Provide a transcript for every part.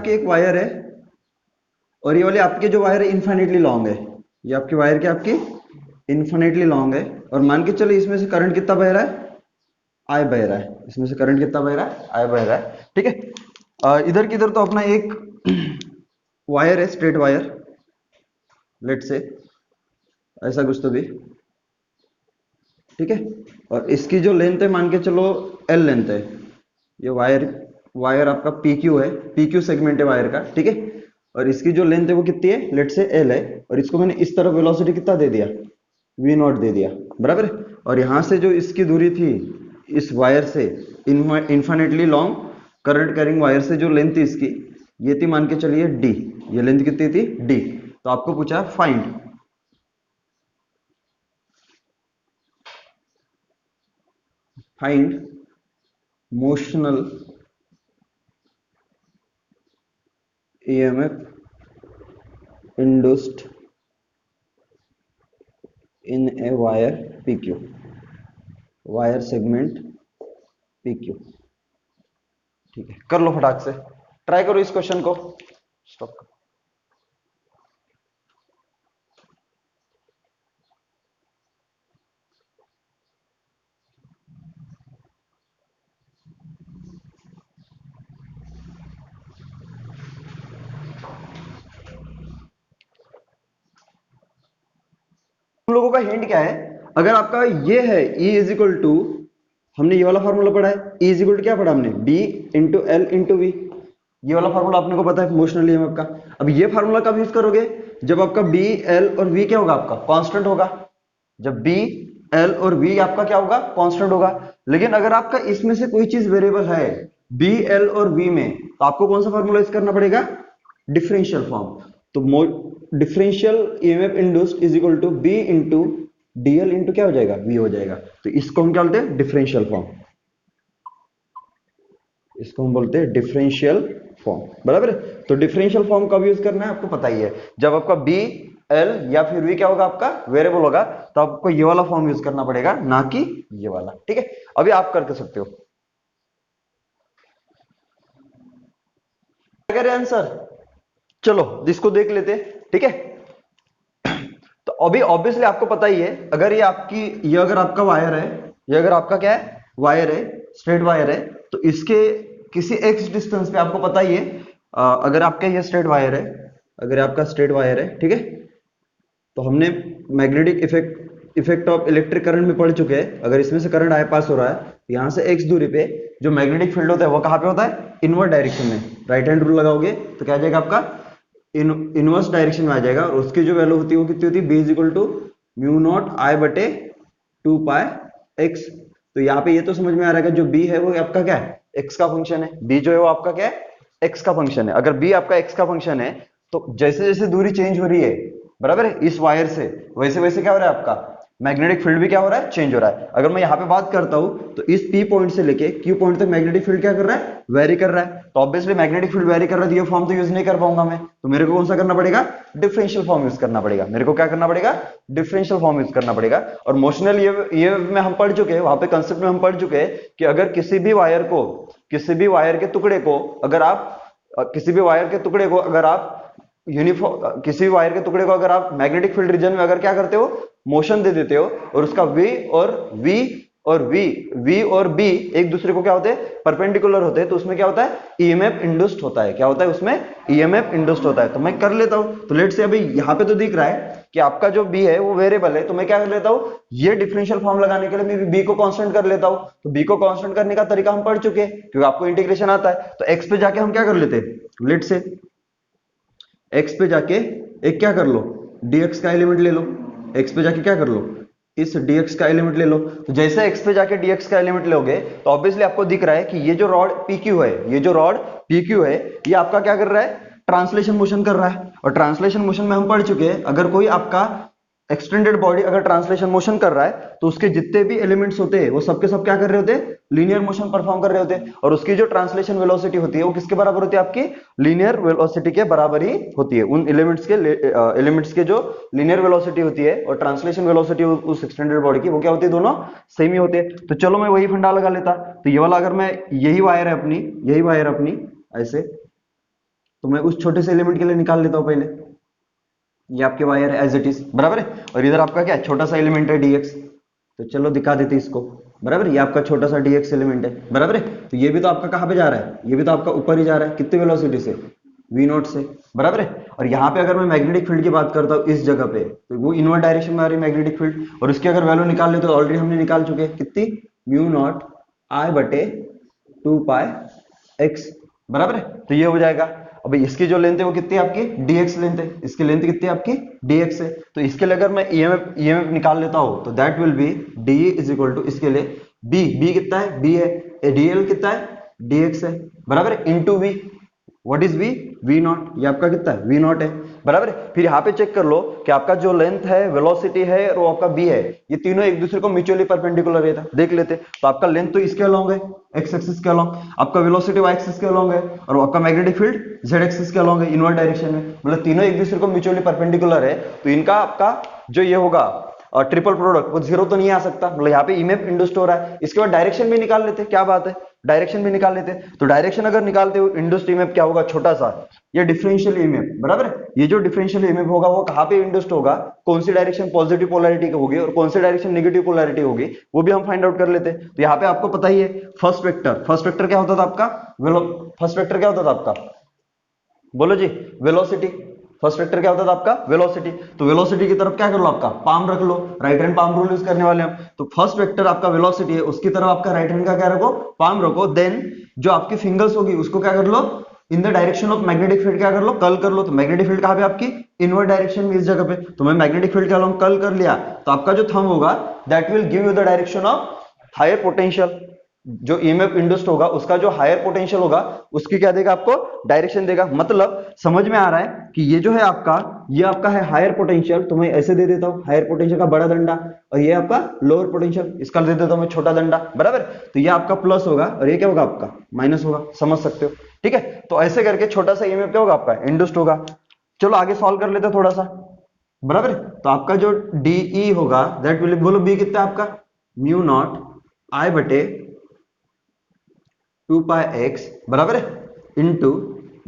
आपकी एक वायर है और ये वाली आपकी जो वायर है इन्फाइनेटली लॉन्ग है। ये आपकी वायर क्या आपकी इन्फाइनेटली लॉन्ग है, और मान के चलो इसमें से करंट कितना बह रहा है, आई बह रहा है। इसमें से करंट कितना बह रहा है, आई बह रहा है। ठीक है, इधर की इधर तो अपना एक वायर है, स्ट्रेट वायर, लेट से ऐसा कुछ तो भी। ठीक है, और इसकी जो लेंथ है मान के चलो एल लेंथ है। ये वायर वायर आपका पी क्यू है, पी क्यू सेगमेंट है वायर का। ठीक है, और इसकी जो लेंथ है वो कितनी है, लेट से एल है, और इसको मैंने इस तरफ वेलोसिटी कितना दे दिया, वी नॉट दे दिया, बराबर है। और यहां से जो इसकी दूरी थी इस वायर से, infinitely long current carrying wire से जो लेंथ थी इसकी, ये थी मान के चलिए डी। ये लेंथ कितनी थी, डी। तो आपको पूछा find motional EMF induced in a wire PQ, wire segment PQ। ठीक है, कर लो फटाक से, ट्राई करो इस क्वेश्चन को। स्टॉप करो। तुम लोगों का हिंट क्या है, अगर आपका ये है E इज इक्वल टू, हमने ये वाला फॉर्मूला पढ़ा है, E इज इक्वल टू क्या पढ़ा हमने, B into L into V. ये वाला फार्मूला आपने को पता है मोशनल ईएमएफ का। अब ये फार्मूला कब यूज करोगे, जब आपका बी एल और वी क्या होगा, आपका कांस्टेंट होगा। जब बी एल और वी आपका क्या होगा, कांस्टेंट होगा। लेकिन अगर आपका इसमें से कोई चीज वेरिएबल है बी एल और वी में, तो आपको कौन सा फार्मूला यूज करना पड़ेगा, डिफरेंशियल फॉर्म। तो differential EMF induced is equal to B into DL into क्या हो जाएगा, वी हो जाएगा। तो इसको हम क्या बोलते हैं, डिफरेंशियल फॉर्म। इसको हम बोलते हैं डिफरेंशियल फॉर्म, बराबर है। तो डिफरेंशियल फॉर्म कब यूज करना है आपको पता ही है, जब आपका बी एल या फिर वी क्या होगा, आपका वेरिएबल होगा, तो आपको ये वाला फॉर्म यूज करना पड़ेगा, ना कि ये वाला। ठीक है, अभी आप करके सकते हो। क्या करें आंसर, चलो इसको देख लेते। ठीक है, तो अभी ऑब्वियसली आपको पता ही है, अगर ये आपकी, ये अगर आपका वायर है, ये अगर आपका क्या है, वायर है, स्ट्रेट वायर है, तो इसके किसी एक्स डिस्टेंस पे आपको पता ही है, अगर आपका ये स्ट्रेट वायर है, अगर आपका स्ट्रेट वायर है, ठीक है, तो हमने magnetic effect of electric current में पढ़ चुके हैं। अगर इसमें से करंट आई पास हो रहा है, तो यहां से एक्स दूरी पे जो मैग्नेटिक फील्ड होता है वो कहां पे होता है, इनवर्ड डायरेक्शन में। राइट हैंड रूल लगाओगे तो क्या आ जाएगा आपका, इनवर्स डायरेक्शन में आ जाएगा, और उसकी जो वैल्यू होती है वो कितनी होती है, B is equal to mu not I बटे 2 पाई एक्स। तो यहाँ पे ये तो समझ में आ रहा है कि जो बी है वो आपका क्या है, एक्स का फंक्शन है। बी जो है वो आपका क्या है, एक्स का फंक्शन है। अगर बी आपका एक्स का फंक्शन है, तो जैसे जैसे दूरी चेंज हो रही है, बराबर है, इस वायर से, वैसे वैसे क्या हो रहा है, आपका मैग्नेटिक फील्ड भी क्या हो रहा है, चेंज हो रहा है। अगर मैं यहाँ पे बात करता हूं, तो इस P पॉइंट से लेके Q पॉइंट तक मैग्नेटिक फील्ड क्या कर रहा है, वेरी कर रहा है। तो ऑब्वियसली मैग्नेटिक फील्ड वेरी कर रहा है, तो ये फॉर्म तो यूज नहीं कर पाऊंगा मैं, तो मेरे को कौन सा करना पड़ेगा, डिफरेंशियल फॉर्म यूज करना पड़ेगा। मेरे को क्या करना पड़ेगा, डिफरेंशियल फॉर्म यूज करना पड़ेगा। और मोशनल ये में हम पढ़ चुके हैं, वहां पे कंसेप्ट में हम पढ़ चुके हैं कि अगर किसी भी वायर को, किसी भी वायर के टुकड़े को अगर आप, किसी भी वायर के टुकड़े को अगर आप यूनिफॉर्म, किसी भी वायर के टुकड़े को अगर आप मैग्नेटिक फील्ड रीजन में अगर क्या करते हो, मोशन दे देते हो, और उसका वी और बी एक दूसरे को क्या होते हैं, परपेंडिकुलर होते हैं, तो उसमें क्या होता है, ईएमएफ इंड्यूस्ड होता है। क्या होता है उसमें, ईएमएफ इंड्यूस्ड होता है। तो मैं कर लेता हूं, तो लेट से अभी यहाँ पे तो दिख रहा है कि आपका जो बी है वो वेरिएबल है, तो मैं क्या कर लेता हूं, ये डिफरेंशियल फॉर्म लगाने के लिए मैं बी को कांस्टेंट कर लेता हूं। तो बी को कांस्टेंट करने का तरीका हम पढ़ चुके हैं, क्योंकि आपको इंटीग्रेशन आता है। तो एक्स पे जाके हम क्या कर लेते हैं, लेट से एक्स पे जाके एक क्या कर लो, dx का एलिमेंट ले लो। एक्स पे जाके क्या कर लो, इस dx का एलिमेंट ले लो। तो जैसे एक्स पे जाके dx का एलिमेंट लोगे, तो ऑब्वियसली आपको दिख रहा है कि ये जो रॉड PQ है, ये जो रॉड PQ है, ये आपका क्या कर रहा है, ट्रांसलेशन मोशन कर रहा है। और ट्रांसलेशन मोशन में हम पढ़ चुके हैं, अगर कोई आपका एक्सटेंडेड बॉडी अगर ट्रांसलेशन मोशन कर रहा है, तो उसके जितने भी एलिमेंट्स होते हैं वो सबके सब क्या कर रहे होते हैं, लीनियर मोशन परफॉर्म कर रहे होते हैं। और उसकी जो ट्रांसलेशन वेलोसिटी होती है वो किसके बराबर होती है, आपकी लीनियर वेलोसिटी के बराबर ही होती है। उन एलिमेंट्स के जो लीनियर वेलोसिटी होती है और ट्रांसलेशन वेलोसिटी उस एक्सटेंडेड बॉडी की, वो क्या होती है, दोनों सेम ही होते हैं। तो चलो मैं वही फंडा लगा लेता। तो ये वाला अगर मैं, यही वायर है अपनी, यही वायर अपनी ऐसे तो मैं उस छोटे से एलिमेंट के लिए निकाल लेता हूं पहले। ये आपके वायर है एज इट इज, बराबर है। और इधर आपका क्या छोटा सा एलिमेंट है dx, तो चलो दिखा देते इसको, बराबर। ये आपका छोटा सा dx एलिमेंट है, बराबर है। तो ये भी तो आपका कहां पे जा रहा है, ये भी तो आपका ऊपर ही जा रहा है, कितनी वेलोसिटी से, v नॉट से, बराबर है। और यहाँ पे अगर मैं मैग्नेटिक फील्ड की बात करता हूँ इस जगह पे, तो वो इनवर्ट डायरेक्शन में आ रही है मैग्नेटिक फील्ड, और उसकी अगर वैल्यू निकाल ले तो ऑलरेडी हमने निकाल चुके हैं, कितनी, म्यू नॉट आई बटे 2 पाई एक्स, बराबर है। तो ये हो जाएगा। अभी इसकी जो लेंथ है वो कितनी है आपकी, dx लेंथ है, इसकी लेंथ कितनी है आपकी, dx है। तो इसके लिए अगर मैं ईएमएफ निकाल लेता हूं तो that will be D is equal to, इसके लिए b कितना है, b है, dl कितना है, dx है, बराबर है, into v। What is v, v not, ये आपका कितना है, v नॉट है, बराबर है। फिर यहाँ पे चेक कर लो कि आपका जो लेंथ है, वेलोसिटी है और वो आपका b है, ये तीनों एक दूसरे को म्यूचुअली परपेंडिकुलर है, देख लेते। तो आपका लेंथ तो इसके अलोंग है, x एक्सिस के अलोंग, आपका वेलोसिटी y एक्सिस के अलोंग है, और आपका मैग्नेटिक फील्ड z एक्सिस के अलोंग है, इनवर्ट डायरेक्शन में, मतलब तीनों एक दूसरे को म्यूचुअली परपेंडिकुलर है। तो इनका आपका जो ये होगा ट्रिपल प्रोडक्ट, वो जीरो तो नहीं आ सकता, मतलब यहाँ पे ईएमएफ इंड्यूस्ड हो रहा है। इसके बाद डायरेक्शन भी निकाल लेते, क्या बात है, डायरेक्शन भी निकाल लेते। तो डायरेक्शन अगर निकालते हो इंड्यूस्ड ईएमएफ क्या होगा, छोटा सा ये डिफरेंशियल ईएमएफ, बराबर है। ये जो डिफरेंशियल ईएमएफ होगा वो कहाँ पे इंड्यूस्ड होगा, कौन सी डायरेक्शन पॉजिटिव पोलैरिटी की होगी और कौन सी डायरेक्शन नेगेटिव पोलैरिटी होगी, वो भी हम फाइंड आउट कर लेते। तो यहाँ पे आपको पता ही है फर्स्ट वेक्टर क्या होता था आपका, फर्स्ट वेक्टर क्या होता था आपका, बोलो जी, वेलोसिटी। फर्स्ट वेक्टर क्या होता था आपका, वेलोसिटी। तो वेलोसिटी की तरफ क्या कर लो, आपका पाम रख लो, right hand palm rule use करने वाले हम। तो फर्स्ट वेक्टर आपका वेलोसिटी है, उसकी तरफ आपका राइट हैंड का क्या रखो, पाम रखो। देन जो आपकी फिंगर्स होगी उसको क्या कर लो, in the direction of magnetic field क्या कर लो, कल कर लो। तो मैग्नेटिक फील्ड कहां पे आपकी, इनवर्ट डायरेक्शन में, इस जगह पे। तो मैं मैग्नेटिक फील्ड के अलोंग कल कर लिया, तो आपका जो थंब होगा that will give you the direction of higher potential. जो ईएमएफ इंड्यूस्ड होगा उसका जो हायर पोटेंशियल होगा उसकी क्या देगा, आपको डायरेक्शन देगा। मतलब समझ में आ रहा है कि ये जो है आपका, ये आपका है हायर पोटेंशियल, तो मैं ऐसे दे देता हूं, हायर पोटेंशियल का बड़ा डंडा, और ये आपका लोअर पोटेंशियल, इसका दे देता हूं मैं छोटा डंडा, बराबर। तो ये आपका प्लस होगा और ये क्या होगा, आपका माइनस होगा, समझ सकते हो, ठीक है। तो ऐसे करके छोटा सा ईएमएफ क्या होगा, आपका इंड्यूस्ड होगा। चलो आगे सॉल्व कर लेते हैं थोड़ा सा, बराबर। तो आपका जो डीई होगा दैट विल, बोलो बी कितना है आपका, म्यू नॉट आई बटे 2 पाई एक्स, बराबर है, इंटू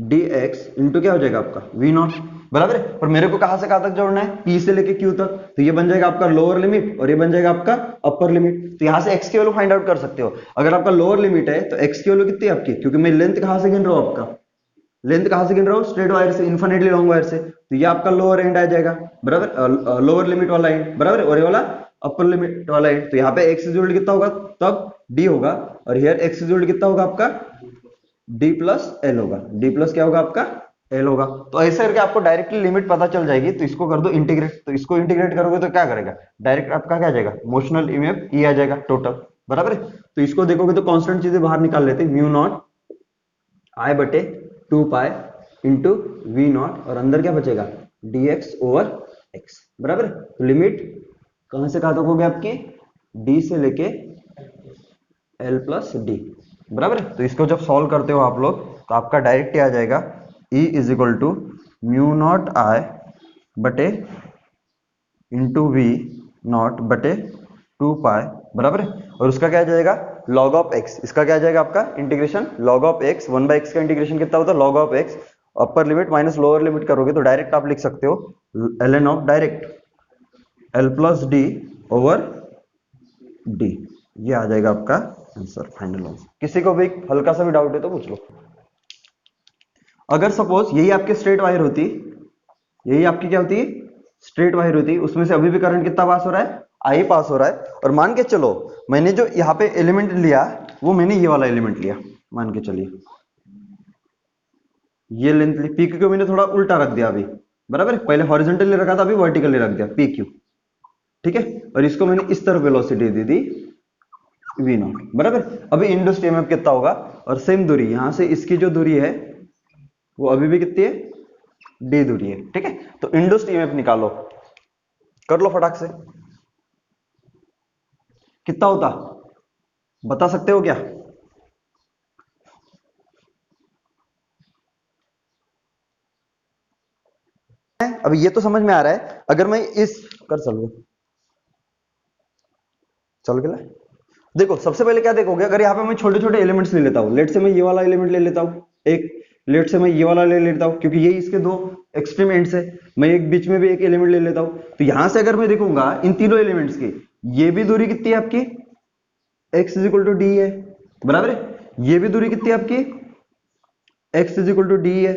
डी एक्स, इंटू क्या हो जाएगा आपका वी नॉट, बराबर है। और मेरे को कहां से कहां तक जोड़ना है, पी से लेके क्यू तक। तो ये बन जाएगा आपका लोअर लिमिट और ये बन जाएगा आपका अपर लिमिट। तो यहां से एक्स की वैल्यू फाइंड आउट कर सकते हो। अगर आपका लोअर लिमिट है तो एक्स की वैल्यू कितनी है आपकी, क्योंकि मैं लेंथ कहां से गिन रहा हूं, आपका लेंथ कहां से गिन रहा हूं, स्ट्रेट वायर से, इन्फिनिटली लॉन्ग वायर से। तो ये आपका लोअर एंड आ जाएगा, बराबर, लोअर लिमिट वाला एंड, बराबर, और ये वाला अपर लिमिट वाला एंड। तो यहाँ पे एक्स इज कितना होगा, तब डी होगा, और हियर एक्स इज कितना होगा आपका, डी प्लस एल होगा, डी प्लस क्या होगा आपका, एल होगा। तो ऐसे करके आपको डायरेक्टली लिमिट पता चल जाएगी। तो इसको कर दो इंटीग्रेट, तो इसको इंटीग्रेट करोगे तो क्या करेगा, डायरेक्ट आपका क्या आ जाएगा, मोशनल ईएमएफ ई आ जाएगा टोटल, बराबर है। तो इसको देखोगे तो कांस्टेंट चीजें बाहर निकाल लेते, म्यू नॉट आई बटे 2 पाई इंटू वी नॉट, और अंदर क्या बचेगा, dx ओवर x, बराबर। तो लिमिट कहां से कहां तक होगी आपकी, d से लेके l प्लस डी, बराबर। तो इसको जब सॉल्व करते हो आप लोग तो आपका डायरेक्ट आ जाएगा E is equal to mu not I बटे इंटू वी नॉट बटे 2 पाई, बराबर है। और उसका क्या आ जाएगा, log ऑफ x, इसका क्या आ जाएगा आपका integration log of x, 1/x का इंटीग्रेशन कितना होता है, log of x, upper limit minus lower limit करोगे तो डायरेक्ट आप लिख सकते हो ln of direct l plus D over D, ये आ जाएगा आपका आंसर, फाइनल आंसर। किसी को भी हल्का सा भी डाउट है तो पूछ लो। अगर सपोज यही आपकी स्ट्रेट वायर होती, यही आपकी क्या होती, स्ट्रेट वायर होती, उसमें से अभी भी करंट कितना पास हो रहा है, आई पास हो रहा है। और मान के चलो मैंने जो यहाँ पे एलिमेंट लिया वो मैंने ये वाला एलिमेंट लिया, मान के चलिए ये लेंथ ली, पी क्यू को मैंने थोड़ा उल्टा रख दिया अभी, बराबर, पहले हॉरिजॉन्टली रखा था, अभी वर्टिकली रख दिया पी क्यू, ठीक है। और इसको मैंने इस तरफ वेलोसिटी दे दी वी नॉट, बराबर। अभी इंड्यूस्ड ईएमएफ कितना होगा, और सेम दूरी यहां से इसकी जो दूरी है वो अभी भी कितनी है, डी दूरी है, ठीक है। तो इंड्यूस्ड ईएमएफ निकालो, कर लो फटाक से, कितना होता बता सकते हो क्या, अभी ये तो समझ में आ रहा है। अगर मैं इस कर चल गया, देखो सबसे पहले क्या देखोगे, अगर यहाँ पे मैं छोटे छोटे एलिमेंट्स ले लेता हूँ, लेट से मैं ये वाला एलिमेंट ले लेता हूँ एक, लेट से मैं ये वाला ले लेता हूँ क्योंकि ये इसके दो एक्सट्रीम एंड्स है, मैं एक बीच में भी एक एलिमेंट ले लेता हूँ। तो यहां से अगर मैं देखूंगा इन तीनों एलिमेंट्स की, ये भी दूरी कितनी है आपकी, x is equal to D है, बराबर है। ये भी दूरी कितनी है आपकी, x is equal to D है,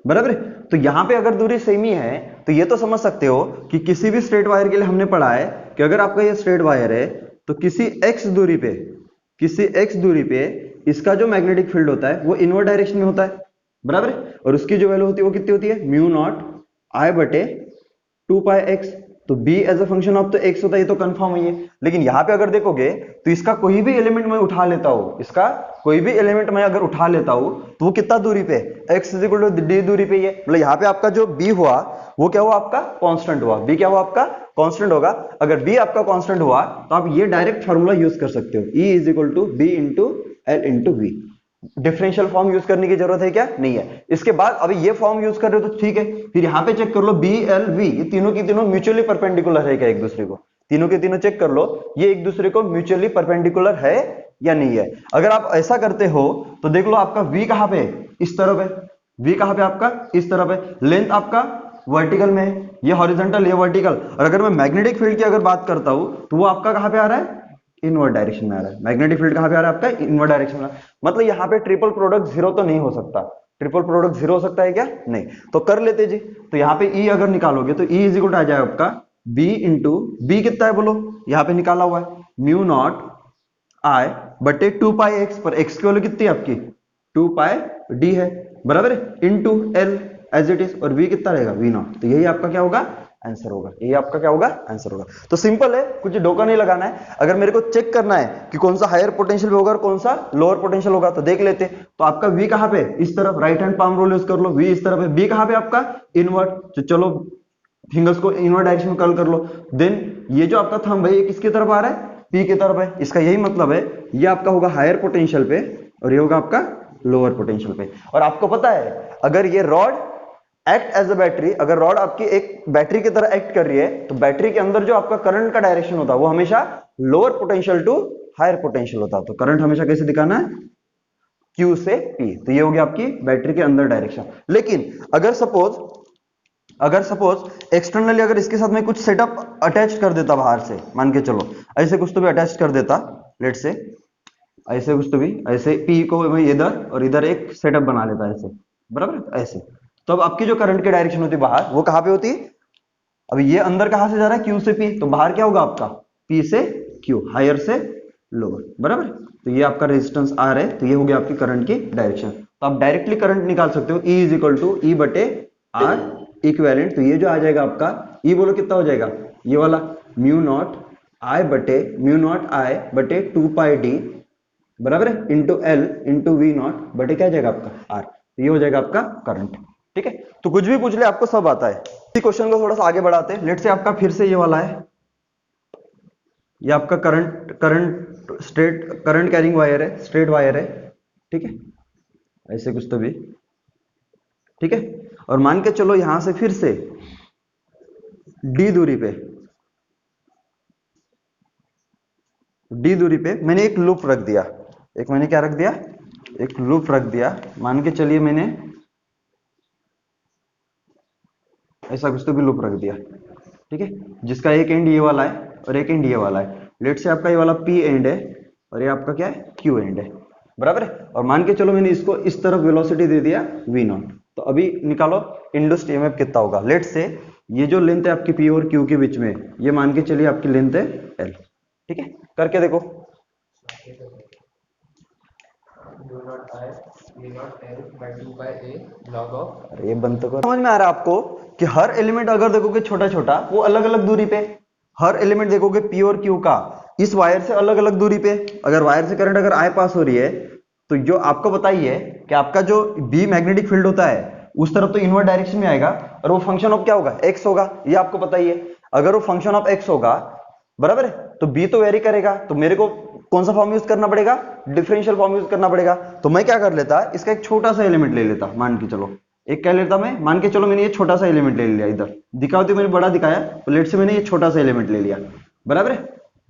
बराबर है। तो यहां पे अगर दूरी सेम ही है तो ये तो समझ सकते हो कि किसी भी स्ट्रेट वायर के लिए हमने पढ़ा है कि अगर आपका ये स्ट्रेट वायर है तो किसी x दूरी पे, किसी x दूरी पे इसका जो मैग्नेटिक फील्ड होता है वो इनवर्ड डायरेक्शन में होता है, बराबर है। और उसकी जो वैल्यू होती है वो कितनी होती है, म्यू नॉट I बटे 2 पाई एक्स। तो b as a function of तो x होता है, ये तो कंफर्म है। लेकिन यहां पे अगर देखोगे तो इसका कोई भी एलिमेंट मैं उठा लेता हूं, इसका कोई भी एलिमेंट मैं अगर उठा लेता हूं तो वो कितना दूरी पे, x is equal to d दूरी पे ही है। मतलब यहाँ पे आपका जो b हुआ वो क्या हुआ, आपका कांस्टेंट हुआ। b क्या हुआ आपका, कांस्टेंट होगा। अगर b आपका कांस्टेंट हुआ तो आप ये डायरेक्ट फार्मूला यूज कर सकते हो, E is equal to b into L into V. Differential form use करने की जरूरत है क्या, नहीं है। इसके बाद अभी ये फॉर्म यूज कर रहे हो तो ठीक है, फिर यहां पे चेक कर लो बी एल वी, ये तीनों की तीनों म्यूचुअली परपेंडिकुलर है क्या एक दूसरे को, तीनों के तीनों चेक कर लो ये एक दूसरे को म्यूचुअली परपेंडिकुलर है या नहीं है। अगर आप ऐसा करते हो तो देख लो आपका v कहां पे, इस तरफ है, v कहां पे आपका, इस तरफ है। लेंथ आपका वर्टिकल में है, ये हॉरिजॉन्टल, ये वर्टिकल। और अगर मैं मैग्नेटिक फील्ड की अगर बात करता हूं तो वो आपका कहां पे आ रहा है, इनवर्ड डायरेक्शन में आ रहा है। मैग्नेटिक फील्ड कहां पे आ रहा है आपका, इनवर्ड डायरेक्शन में। मतलब यहाँ पे ट्रिपल प्रोडक्ट जीरो तो नहीं हो सकता, ट्रिपल प्रोडक्ट जीरो हो सकता है क्या, नहीं। तो कर लेते जी। तो यहाँ पे E अगर निकालोगे तो E इज इक्वल टू आ जाएगा आपका B इंटू बी कितना है बोलो, यहाँ पे निकाला हुआ है म्यू नॉट I बटे 2 पाई एक्स, पर x की वैल्यू कितनी है आपकी 2 पाई d है, बराबर है, into L as it is. और v कितना रहेगा, v नॉट। तो यही आपका क्या होगा, आंसर होगा। यही आपका क्या होगा, आंसर होगा। तो सिंपल है, कुछ डोका नहीं लगाना है। अगर मेरे को चेक करना है कि कौन सा हायर पोटेंशियल होगा और कौन सा लोअर पोटेंशियल होगा तो देख लेते। तो आपका v कहां पे, इस तरफ, right hand palm rule use कर लो, v इस तरफ है, b कहां पे आपका इनवर्ट। तो चलो फिंगर्स को इनवर्ट डायरेक्शन में कर्ल कर लो। देन ये जो आपका थंब है ये किसकी तरफ आ रहा है, P की तरफ है। इसका यही मतलब है ये आपका होगा हायर पोटेंशियल पे और ये होगा आपका लोअर पोटेंशियल पे। और आपको पता है अगर ये rod act as a battery, अगर रॉड आपकी एक बैटरी की तरह एक्ट कर रही है तो बैटरी के अंदर जो आपका करंट का डायरेक्शन होता है वो हमेशा lower potential to higher potential होता है। तो करंट हमेशा कैसे दिखाना है, Q से P। तो ये हो गया आपकी बैटरी के अंदर डायरेक्शन। लेकिन अगर सपोज एक्सटर्नली अगर इसके साथ में कुछ सेटअप अटैच कर देता बाहर से, मान के चलो ऐसे कुछ तो भी अटैच कर देता, लेट से ऐसे कुछ तो भी, ऐसे P को मैं इधर और इधर एक सेटअप बना लेता ऐसे, बराबर ऐसे। तो अब आपकी जो करंट की डायरेक्शन होती है बाहर वो कहां पे होती है, अब ये अंदर कहां से जा रहा है, Q से P, तो बाहर क्या होगा आपका P से Q, हायर से लोअर, बराबर। तो ये आपका रेजिस्टेंस R है, तो ये हो गया आपकी करंट की डायरेक्शन। तो आप डायरेक्टली करंट निकाल सकते हो, E is equal to E बटे R इक्विवेलेंट। तो ये जो आ जाएगा आपका E बोलो कितना हो जाएगा, ये वाला म्यू नॉट I बटे म्यू नॉट I बटे 2 पाई D, बराबर है, into L into V not बटे क्या जाएगा आपका R। तो ये हो जाएगा आपका करंट। ठीक है, तो कुछ भी पूछ ले आपको सब आता है। इसी क्वेश्चन को थोड़ा सा आगे बढ़ाते हैं। लेट से आपका फिर से ये वाला है, ये आपका current straight current carrying wire है, स्ट्रेट वायर है, ठीक है, ऐसे कुछ तो भी, ठीक है। और मान के चलो यहां से फिर से D दूरी पे मैंने एक लूप रख दिया, एक मैंने क्या रख दिया, एक लूप रख दिया। मान के चलिए मैंने ऐसा कुछ तो भी लूप रख दिया, ठीक है, जिसका एक एंड ये वाला है और एक एंड ये वाला है। लेट से आपका ये वाला P एंड है और ये आपका क्या है, Q एंड है, बराबर है। और मान के चलो मैंने इसको इस तरफ वेलोसिटी दे दिया V नॉट। तो अभी निकालो इंड्यूस्ड ईएमएफ कितना होगा। लेट से ये जो लेंथ है आपकी P और Q के बीच में, ये मान के चलिए आपकी लेंथ है L, ठीक है, करके देखो। अरे ये बंद तो कर। समझ में आ रहा है आपको कि हर एलिमेंट अगर देखोगे छोटा छोटा वो अलग अलग दूरी पे, हर एलिमेंट देखोगे P और Q का इस वायर से अलग अलग दूरी पे। अगर वायर से करंट अगर I पास हो रही है तो जो आपको बताइए कि आपका जो B मैग्नेटिक फील्ड होता है उस तरफ तो इनवर्ट डायरेक्शन में आएगा और वो फंक्शन ऑफ क्या होगा, X होगा, ये आपको बताइए। अगर वो फंक्शन ऑफ X होगा, बराबर है, तो B तो वेरी करेगा। तो मेरे को कौन सा फॉर्म यूज करना पड़ेगा, डिफरेंशियल फॉर्म यूज करना पड़ेगा। तो मैं क्या कर लेता, इसका एक छोटा सा एलिमेंट ले लेता, मान के चलो एक क्या लेता मैं, मान के चलो मैंने ये छोटा सा एलिमेंट ले लिया, इधर दिखाओ तो मैंने बड़ा दिखाया, तो लेट से मैंने ये छोटा सा एलिमेंट ले लिया, बराबर है।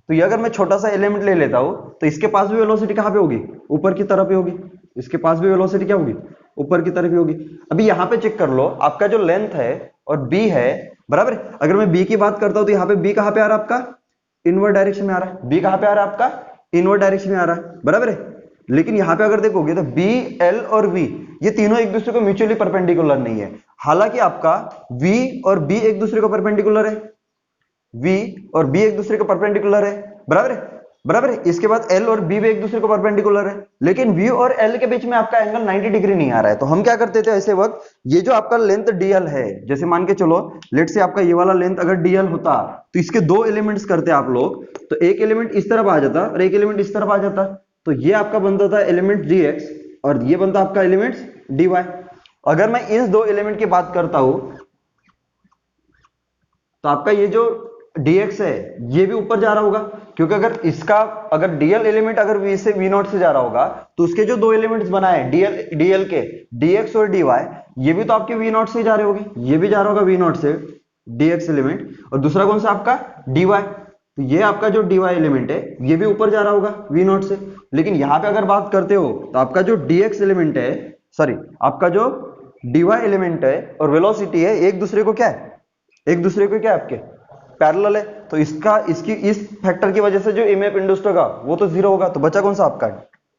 तो ये अगर मैं छोटा सा एलिमेंट ले लेता हूं तो इसके पास भी वेलोसिटी कहां पे होगी, ऊपर की तरफ ही होगी। इसके पास भी वेलोसिटी क्या होगी, ऊपर की तरफ ही होगी। अभी यहाँ पे चेक कर लो, आपका जो लेंथ है और बी है, बराबर है। अगर मैं बी की बात करता हूं तो यहाँ पे बी कहाँ पे आ रहा है आपका, इनवर्ड डायरेक्शन में आ रहा है। बी कहाँ पे आ रहा है आपका, इनवर्ड डायरेक्शन में आ रहा है, बराबर है। लेकिन यहाँ पे अगर देखोगे तो बी, एल और वी ये तीनों एक दूसरे को म्यूचुअली परपेंडिकुलर नहीं है। हालांकि आपका वी और बी एक दूसरे को परपेंडिकुलर है, वी और बी एक दूसरे को परपेंडिकुलर है, बराबर है, बराबर है। इसके बाद एल और बी भी एक दूसरे को परपेंडिकुलर है, लेकिन वी और एल के बीच में आपका एंगल 90 डिग्री नहीं आ रहा है। तो हम क्या करते थे ऐसे वक्त, ये जो आपका लेंथ डीएल है, जैसे मान के चलो लेट से आपका ये वाला लेंथ अगर डीएल होता तो इसके दो एलिमेंट्स करते आप लोग, तो एक एलिमेंट इस तरफ आ जाता और एक एलिमेंट इस तरफ आ जाता, तो ये आपका बनता था एलिमेंट डीएक्स और ये बनता आपका एलिमेंट डीवाई। अगर मैं इस दो एलिमेंट की बात करता हूं तो आपका ये जो dx है ये भी ऊपर जा रहा होगा, क्योंकि अगर dl एलिमेंट अगर v से v नॉट से जा रहा होगा तो उसके जो दो एलिमेंट्स बनाए dl के dx और dy ये भी तो आपके v नॉट से जा रहे होंगे, ये भी जा रहा होगा v नॉट से dx एलिमेंट, और दूसरा कौन सा आपका dy, तो ये आपका जो dy एलिमेंट है ये भी ऊपर जा रहा होगा v नॉट से। लेकिन यहां पे अगर बात करते हो तो आपका जो dx एलिमेंट है, सॉरी आपका जो dy एलिमेंट है और वेलोसिटी है एक दूसरे को क्या है, एक दूसरे को क्या है आपके पैरेलल है। तो इसकी इस फैक्टर की वजह से जो इमेज इंड्यूस्ड होगा वो तो जीरो होगा, तो बचा कौन सा आपका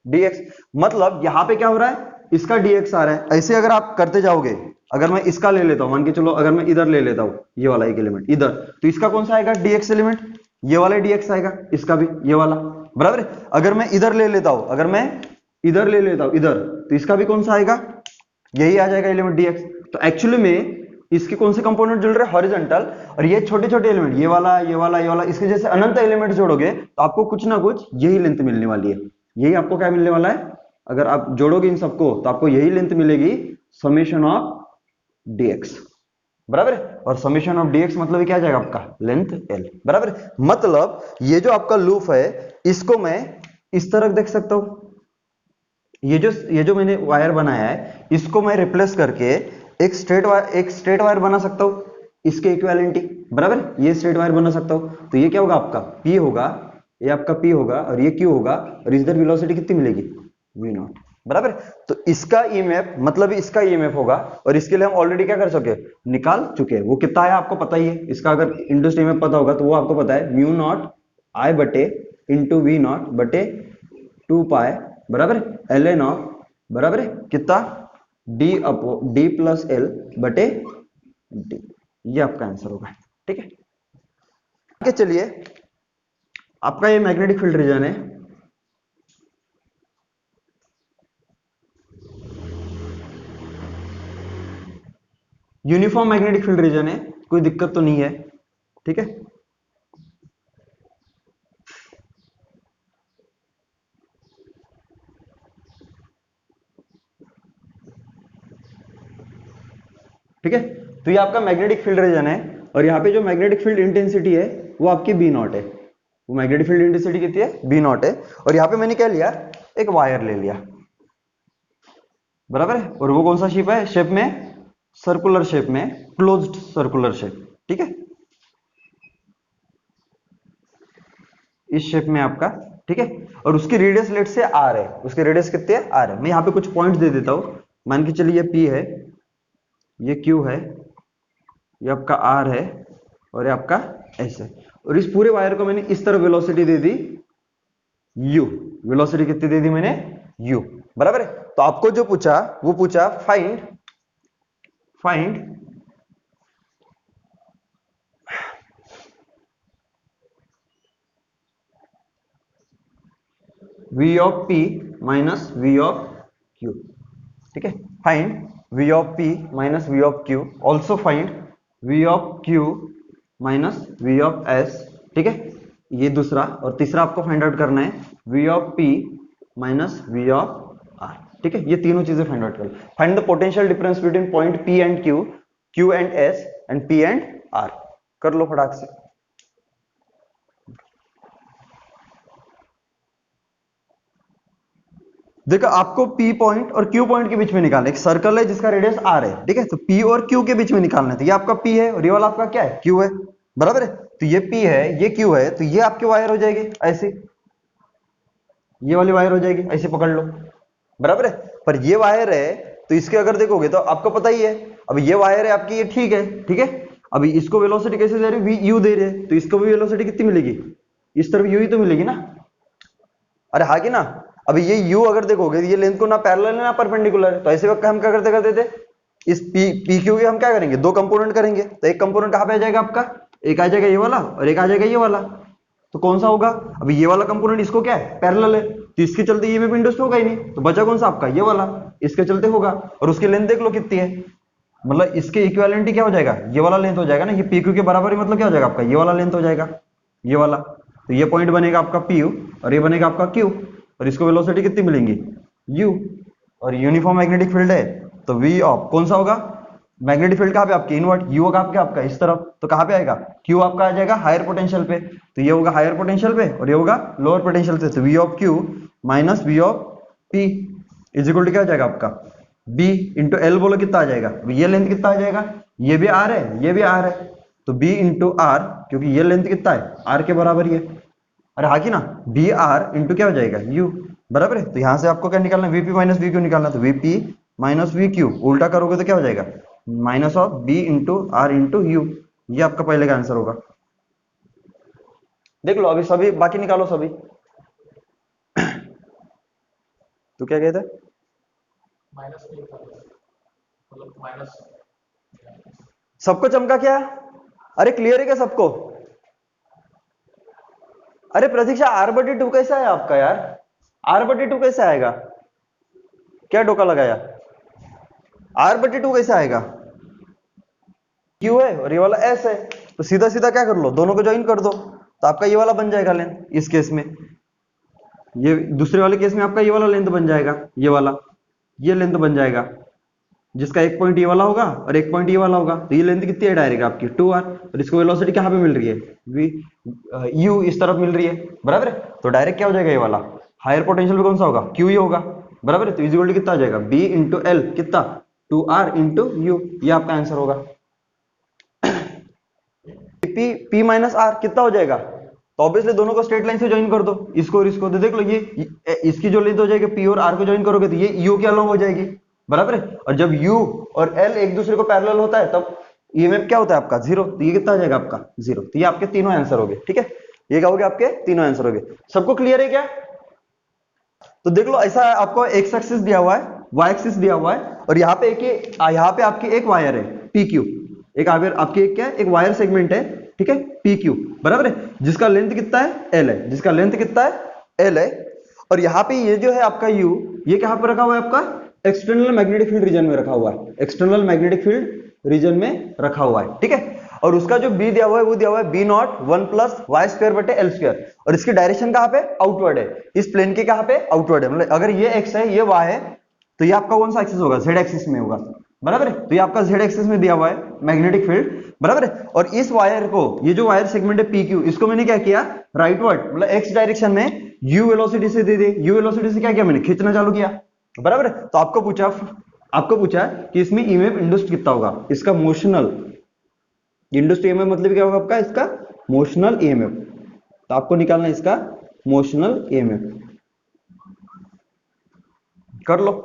dx। मतलब यहां पे क्या हो रहा है, इसका dx आ रहा है। ऐसे अगर आप करते जाओगे, अगर मैं इसका ले लेता हूं, मान के चलो अगर मैं इधर ले लेता हूं ये वाला एक एलिमेंट इधर, तो इसका कौन सा आएगा dx एलिमेंट, ये वाला dx आएगा, इसका भी ये वाला, बराबर है। अगर मैं इधर ले लेता हूं, अगर मैं इधर ले लेता हूं इधर, तो इसका भी कौन सा आएगा, यही आ जाएगा एलिमेंट dx। तो एक्चुअली में इसके कौन से कंपोनेंट जुड़ रहे हैं, हॉरिजॉन्टल, और ये छोटे छोटे एलिमेंट ये वाला ये वाला ये वाला, इसके जैसे अनंत एलिमेंट जोड़ोगे तो आपको कुछ ना कुछ यही लेंथ मिलने वाली है। यही आपको क्या मिलने वाला है, अगर आप जोड़ोगे इन सबको तो आपको यही लेंथ मिलेगी, समेशन ऑफ dx, बराबर है। और समेशन ऑफ dx मतलब क्या आ जाएगा आपका लेंथ l, बराबर है। मतलब ये जो आपका लूप है इसको मैं इस तरह देख सकता हूं, ये जो मैंने वायर बनाया है इसको मैं रिप्लेस करके एक स्ट्रेट वायर बना सकता हूं, इसके इक्विवेलेंटी, बराबर, ये स्ट्रेट वायर बना सकता हूं। तो ये क्या होगा आपका P होगा, ये आपका P होगा और ये Q होगा, और इधर वेलोसिटी कितनी मिलेगी v नॉट, बराबर। तो इसका ईएमएफ मतलब इसका ईएमएफ होगा, और इसके लिए हम ऑलरेडी क्या कर चुके निकाल चुके हैं। वो कितना है आपको पता ही है, इसका अगर इंड्यूस्ड ईएमएफ पता होगा तो वो आपको पता है म्यू नॉट I बटे इंटू वी नॉट बटे 2 पाई, बराबर, एल एन ऑफ, बराबर है कितना डी प्लस एल बटे डी, ये आपका आंसर होगा, ठीक है। आगे चलिए, आपका ये मैग्नेटिक फील्ड रीजन है, यूनिफॉर्म मैग्नेटिक फील्ड रीजन है, कोई दिक्कत तो नहीं है, ठीक है। ठीक है, तो ये आपका मैग्नेटिक फील्ड रीजन है, और यहाँ पे जो मैग्नेटिक फील्ड इंटेंसिटी है वो आपकी बी नॉट है, वो मैग्नेटिक फील्ड इंटेंसिटी कितनी है बी नॉट है। और यहाँ पे मैंने क्या लिया, एक वायर ले लिया, बराबर है, और वो कौन सा शेप है, शेप में सर्कुलर शेप में, क्लोज्ड सर्कुलर शेप, ठीक है, इस शेप में आपका, ठीक है। और उसकी रेडियस लेट से आर है, उसकी रेडियस कितनी है आर है। मैं यहाँ पे कुछ पॉइंट्स दे देता हूं, मान के चलिए ये P है, ये Q है, ये आपका R है, और ये आपका S है। और इस पूरे वायर को मैंने इस तरह वेलोसिटी दे दी U, वेलोसिटी कितनी दे दी मैंने U, बराबर है। तो आपको जो पूछा वो पूछा find V of P minus V of Q, ठीक है। Find V of P minus V of Q, also find V of Q minus V of S, ठीक है, ये दूसरा। और तीसरा आपको फाइंड आउट करना है V of P minus V of R, ठीक है। ये तीनों चीजें फाइंड आउट कर, find the potential difference between point P and Q, Q and S and P and R, कर लो फटाक से। देखो आपको P पॉइंट और Q पॉइंट के बीच में निकालना है, एक सर्कल है जिसका रेडियस R है, ठीक है, तो P और Q के बीच में निकालना है। तो ये आपका P है और ये वाला आपका क्या है Q है, बराबर है। तो ये P है ये Q है, तो ये आपके वायर हो जाएगी ऐसे, ये वाली वायर हो जाएगी, ऐसे पकड़ लो, बराबर है। पर ये वायर है तो इसके अगर देखोगे तो आपको पता ही है, अब ये वायर है आपकी, ये ठीक है, ठीक है। अभी इसको वेलोसिटी कैसे दे रहे, वी यू दे रहे हैं, तो इसको भी वेलोसिटी कितनी मिलेगी, इस तरफ यू ही तो मिलेगी ना, अरे हाँ कि ना। अभी ये यू अगर देखोगे ये लेंथ को ना पैरेलल है ना परपेंडिकुलर है, तो ऐसे वक्त हम क्या करते थे, इस पी क्यू के हम क्या करेंगे, दो कंपोनेंट करेंगे, तो एक कंपोनेंट कहाँ पे आ जाएगा आपका, एक आ जाएगा ये वाला और एक आ जाएगा ये वाला, तो कौन सा होगा, अभी ये वाला कंपोनेंट इसको क्या है पैरेलल है, तो इसके चलते ये में इंडक्स होगा ही नहीं, तो बचा कौन सा आपका ये वाला, इसके चलते होगा, और उसकी लेंथ देख लो कितनी है, मतलब इसके इक्विवेलेंट क्या हो जाएगा, ये वाला लेंथ हो जाएगा ना, ये पी क्यू के बराबर ही, मतलब क्या हो जाएगा आपका ये वाला लेंथ हो जाएगा, ये वाला, तो ये पॉइंट बनेगा आपका पी यू और ये बनेगा आपका क्यू, और इसको वेलोसिटी कितनी मिलेंगी यू, और यूनिफॉर्म मैग्नेटिक फील्ड है तो वी ऑफ कौन सा होगा, मैग्नेटिक फील्ड कहाँ पे आपकी इनवर्ट, यू होगा आपका इस तरफ, तो कहाँ पे आएगा, क्यू आपका आ जाएगा हायर पोटेंशियल पे, तो ये होगा हायर पोटेंशियल पे और ये होगा लोअर पोटेंशियल पे, तो V of Q minus V of P is equal to क्या हो जाएगा आपका बी इंटू एल, बोलो कितना आ जाएगा, ये लेंथ कितना आ जाएगा, ये भी आर है ये भी आर है, तो बी इंटू आर, क्योंकि ये लेंथ कितना है आर के बराबर ही है, अरे हाँ कि ना, बी आर इंटू क्या हो जाएगा यू, बराबर है। तो यहां से आपको क्या निकालना है, वीपी माइनस वी क्यू निकालना, तो वीपी माइनस वी क्यू उल्टा करोगे तो क्या हो जाएगा, minus of B into R into U, ये आपका पहले का आंसर होगा। देख लो अभी सभी बाकी निकालो सभी। तो क्या कहते हैं, सबको चमका क्या, अरे क्लियर है क्या सबको, अरे प्रतीक्षा r/2 कैसा है आपका यार, r/2 कैसे आएगा, क्या डोका लगाया, r/2 कैसे आएगा, Q है और ये वाला S है, तो सीधा सीधा क्या कर लो दोनों को ज्वाइन कर दो, तो आपका ये वाला बन जाएगा लेंथ इस केस में, ये दूसरे वाले केस में आपका ये वाला लेंथ बन जाएगा, ये वाला ये लेंथ बन जाएगा, जिसका एक पॉइंट ये वाला होगा और एक पॉइंट ये वाला होगा, तो ये लेंथ कितनी है डायरेक्ट आपकी 2r, और इसको वेलोसिटी कहाँ पे मिल रही है v u इस तरफ मिल रही है, बराबर है, तो डायरेक्ट क्या हो जाएगा ये वाला हायर पोटेंशियल पे कौन सा होगा q ही होगा, बराबर है, तो इक्वल टू कितना आ जाएगा b इंटू एल कितना 2r इंटू यू, ये आपका आंसर होगा। p माइनस आर कितना हो जाएगा, तो ऑब्वियसली दोनों को स्ट्रेट लाइन से ज्वाइन कर दो, इसको और इसको, तो देख लो ये इसकी जो लेंथ हो जाएगी p और r को ज्वाइन करोगे तो ये u के अलॉन्ग हो जाएगी, बराबर है, और जब u और l एक दूसरे को पैरेलल होता है तब ईएमएफ क्या होता है आपका जीरो, तो ये कितना आ जाएगा आपका जीरो, तो ये आपके तीनों आंसर हो गए, ठीक है, ये क्या हो गया आपके तीनों आंसर हो गए, सबको क्लियर है क्या। तो देख लो ऐसा आपको एक्स एक्सिस दिया हुआ है, वाई एक्सिस दिया हुआ है, और यहाँ पे यहाँ पे आपकी एक वायर है पी क्यू, एक आपकी एक क्या है, एक वायर सेगमेंट है, ठीक है पी क्यू, बराबर है, जिसका लेंथ कितना है एल है, जिसका लेंथ कितना है एल है, और यहाँ पे ये जो है आपका यू, ये कहाँ पर रखा हुआ है आपका एक्सटर्नल मैग्नेटिक फील्ड रीजन में रखा हुआ है, एक्सटर्नल मैग्नेटिक फील्ड रीजन में रखा हुआ है, ठीक है, और उसका जो बी दिया हुआ है वो दिया हुआ है B not 1 plus Y square बटे एल स्क्वायर, और इसकी डायरेक्शन कहाँ पे आउटवर्ड है, इस प्लेन के कहाँ पे आउटवर्ड है, मतलब अगर ये एक्स है ये वाई है तो ये आपका कौन सा एक्सिस होगा, जेड एक्सिस में होगा, बराबर है, तो ये आपका जेड एक्सिस में दिया हुआ है मैग्नेटिक फील्ड, बराबर है, और इस वायर को, ये जो वायर सेगमेंट है पी क्यू, इसको मैंने क्या किया राइटवर्ड, मतलब एक्स डायरेक्शन में यू वेलोसिटी से दे दी, यू वेलोसिटी से क्या किया मैंने खींचना चालू किया, बराबर है, तो आपको पूछा कि इसमें ईएमएफ इंड्यूस्ड कितना होगा, इसका मोशनल इंड्यूस्ड ईएमएफ मतलब क्या होगा आपका, इसका मोशनल ईएमएफ, तो आपको निकालना है इसका मोशनल ईएमएफ, कर लो।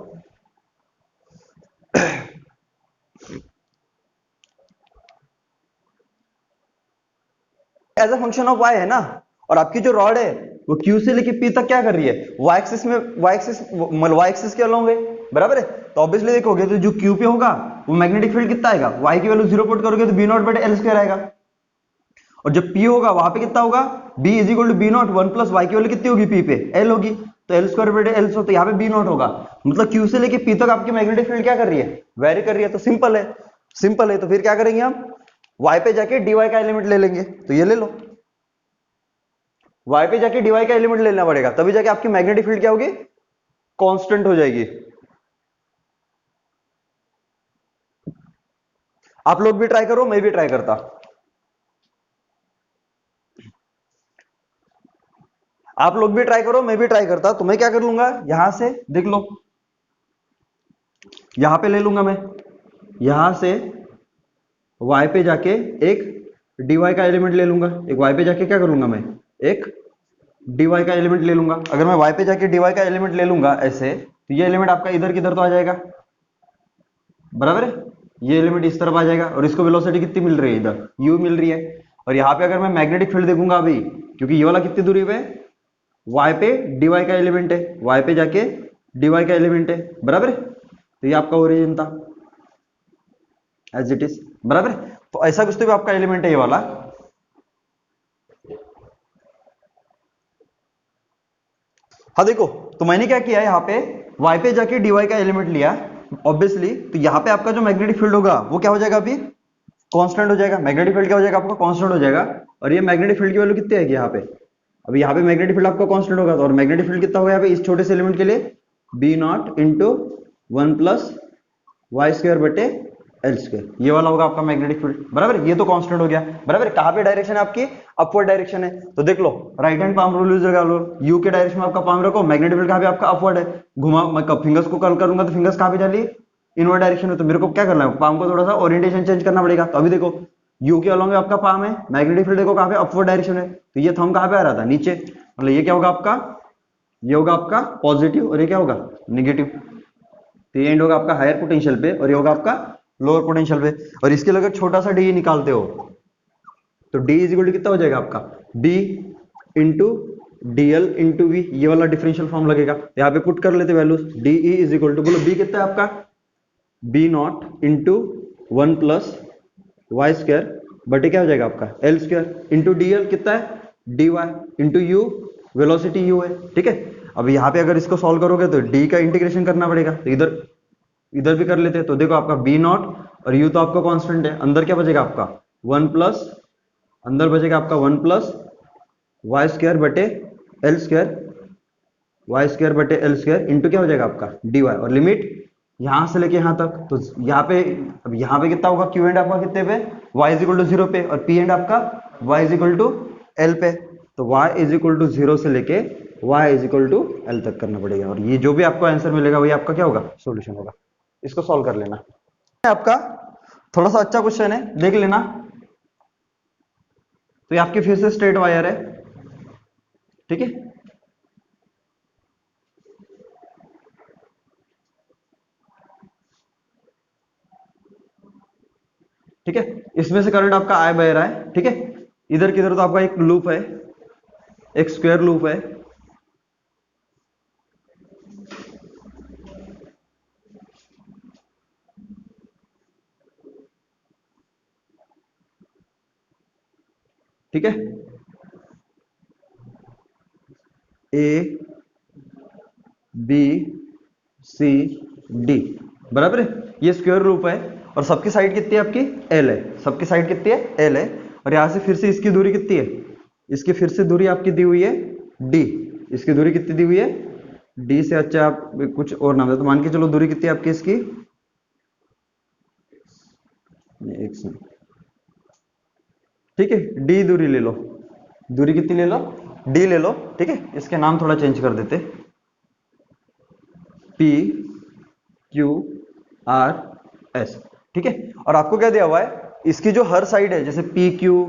As a function of y है ना, और आपकी जो रॉड है वो Q से लेके P तक क्या कर रही है, y एक्सिस में, y एक्सिस के अलॉन्ग है, बराबर है, तो ऑब्वियसली देखोगे तो जो Q पे होगा वो मैग्नेटिक फील्ड कितना आएगा, y की वैल्यू 0 पुट करोगे तो b नॉट बटे एल स्क्वायर आएगा, और जब P होगा वहां पे कितना होगा b is equal to B not 1 plus y की वैल्यू कितनी होगी P पे l होगी, तो एल स्क्वायर बटे एल, तो यहाँ पे b नॉट होगा, मतलब Q से लेके P तक आपकी मैग्नेटिक फील्ड क्या कर रही है, वेरी कर रही है, तो सिंपल है, तो फिर क्या करेंगे हम y पे जाके dy का एलिमेंट ले लेंगे, तो ये ले लो, y पे जाके dy का एलिमेंट लेना पड़ेगा, तभी जाके आपकी मैग्नेटिक फील्ड क्या होगी कांस्टेंट हो जाएगी। आप लोग भी ट्राई करो, मैं भी ट्राई करता, आप लोग भी ट्राई करो मैं भी ट्राई करता, तो मैं क्या कर लूंगा यहां से देख लो, यहां पे ले लूंगा मैं, यहां से y पे जाके एक dy का एलिमेंट ले लूंगा, एक y पे जाके क्या करूंगा मैं एक dy का एलिमेंट ले लूंगा, अगर मैं y पे जाके dy का एलिमेंट ले लूंगा ऐसे, तो ये एलिमेंट आपका इधर किधर तो आ जाएगा, बराबर है, ये एलिमेंट इस तरफ आ जाएगा और इसको वेलोसिटी कितनी मिल रही है, इधर u मिल रही है। और यहाँ पे अगर मैं मैग्नेटिक फील्ड देखूंगा अभी, क्योंकि ये वाला कितनी दूरी पे है, y पे dy का एलिमेंट है, y पे जाके dy का एलिमेंट है, बराबर है। तो ये आपका ओरिजिन था एज इट इज, बराबर है। तो ऐसा कुछ तो भी आपका एलिमेंट है ये वाला। हाँ देखो, तो मैंने क्या किया यहाँ पे y पे जाके dy का एलिमेंट लिया ऑब्वियसली, तो यहाँ पे आपका जो मैग्नेटिक फील्ड होगा वो क्या हो जाएगा, अभी कांस्टेंट हो जाएगा। मैग्नेटिक फील्ड क्या हो जाएगा आपका, कांस्टेंट हो जाएगा। और ये मैग्नेटिक फील्ड की वैल्यू कितनी आएगी यहाँ पे, अभी यहाँ पे मैग्नेटिक फील्ड आपका कांस्टेंट होगा, तो और मैग्नेटिक फील्ड कितना होगा यहाँ पे इस छोटे से एलिमेंट के लिए, B not into 1 plus Y square बटे एल स्क्वायर, ये वाला होगा आपका मैग्नेटिक फील्ड, बराबर। ये तो कांस्टेंट हो गया, बराबर। कहाँ पे डायरेक्शन है आपकी, अपवर्ड डायरेक्शन है। तो देख लो, right hand palm rule use लगा लो, यू के डायरेक्शन में आपका पाम रखो, मैग्नेटिक फील्ड कहाँ पे आपका अपवर्ड है। घुमा मैं फिंगर्स को कल करूंगा तो फिंगर्स कहाँ पे डाली, इनवर्ड डायरेक्शन में। तो मेरे को क्या करना है, पाम को थोड़ा सा ओरिएंटेशन चेंज करना पड़ेगा। तो अभी देखो, यू के अलॉन्ग में आपका पाम है, मैग्नेटिक फील्ड देखो कहाँ पे अपवर्ड डायरेक्शन है, तो ये थंब कहाँ पे आ रहा था, नीचे। मतलब ये क्या होगा आपका, ये होगा आपका पॉजिटिव और ये क्या होगा निगेटिव। तो ये एंड होगा आपका हायर पोटेंशियल पे और ये होगा आपका लोअर पोटेंशियल पे। और इसके लिए अगर छोटा सा डी निकालते हो तो डी इज इक्वल टू कितना हो जाएगा आपका, B into D L into V, ये वाला डिफरेंशियल फॉर्म लगेगा। यहाँ पे पुट कर लेते values, D E is equal to, बोलो बी कितना है आपका, B not into 1 plus Y square बटे क्या हो जाएगा आपका L square into D L कितना है, D Y into U, velocity U है, ठीक है। अब यहाँ पे अगर इसको सॉल्व करोगे तो डी का इंटीग्रेशन करना पड़ेगा, तो इधर इधर भी कर लेते हैं। तो देखो आपका बी नॉट और यू तो आपका कांस्टेंट है, अंदर क्या बचेगा आपका 1 प्लस, अंदर बचेगा आपका 1 प्लस वाई स्क्वायर बटे एल स्क्वायर, वाई स्क्वायर बटे एल स्क्वायर इंटू क्या हो जाएगा आपका डी वाई, और लिमिट यहां से लेके यहां तक। तो यहाँ पे, अब यहाँ पे कितना होगा, क्यू एंड आपका कितने पे, वाई इज इक्वल टू 0 पे, और पी एंड आपका Y is equal to L पे। तो वाई इज इक्वल टू 0 से लेके Y is equal to L तक करना पड़ेगा, और ये जो भी आपको आंसर मिलेगा वही आपका क्या होगा, सोल्यूशन होगा। इसको सॉल्व कर लेना, आपका थोड़ा सा अच्छा क्वेश्चन है, देख लेना। तो ये आपकी फिर से स्ट्रेट वायर है, ठीक है। ठीक है, इसमें से करंट आपका आई बह रहा है, ठीक है। इधर किधर तो आपका एक लूप है, एक स्क्वायर लूप है, ठीक है। ए बी सी डी, बराबर है, ये स्क्वायर लूप है। और सबकी साइड कितनी है आपकी, एल है, सबकी साइड कितनी है, एल है। और यहां से फिर से इसकी दूरी कितनी है, इसकी फिर से दूरी आपकी दी हुई है डी, इसकी दूरी कितनी दी हुई है डी से। अच्छा आप कुछ और नाम दे, तो मान के चलो दूरी कितनी है आपकी इसकी, एक सेकंड, ठीक है, डी दूरी ले लो, दूरी कितनी ले लो, डी ले लो, ठीक है। इसके नाम थोड़ा चेंज कर देते, पी क्यू आर एस, ठीक है। और आपको क्या दिया हुआ है, इसकी जो हर साइड है, जैसे P Q,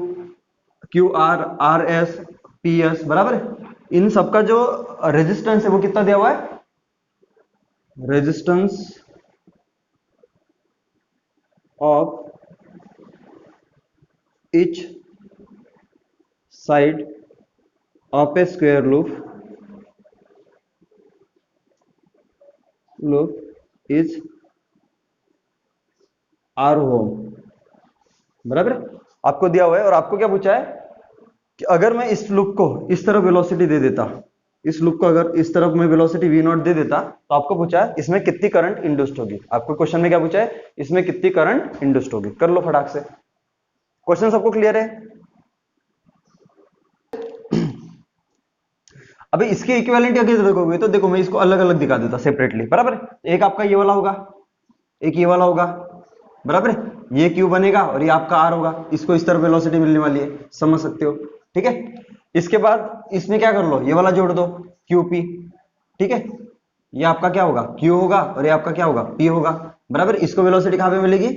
Q R, R S, P S, बराबर है, इन सबका जो रेजिस्टेंस है वो कितना दिया हुआ है, resistance of each side of a square loop is r ओम, बराबर। आपको दिया हुआ है और आपको क्या पूछा है कि अगर मैं इस लूप को इस तरफ वेलोसिटी दे देता, इस लूप को अगर इस तरफ में वेलोसिटी v नॉट दे देता, तो आपको पूछा है इसमें कितनी करंट इंड्यूस्ड होगी। आपको क्वेश्चन में क्या पूछा है, इसमें कितनी करंट इंड्यूस्ड होगी। कर लो फटाक से, क्वेश्चन सबको क्लियर है। अभी इसके इक्विवेलेंट अगर देखोगे तो देखो, मैं इसको अलग अलग दिखा देता सेपरेटली, बराबर। एक आपका ये वाला होगा, एक ये वाला होगा, बराबर। ये क्यू बनेगा और ये आपका आर होगा, इसको इस तरफ वेलोसिटी मिलने वाली है, समझ सकते हो, ठीक है। इसके बाद इसमें क्या कर लो, ये वाला जोड़ दो क्यू पी, ठीक है। ये आपका क्या होगा, क्यू होगा और ये आपका क्या होगा, पी होगा, बराबर। इसको वेलोसिटी कहां पे मिलेगी,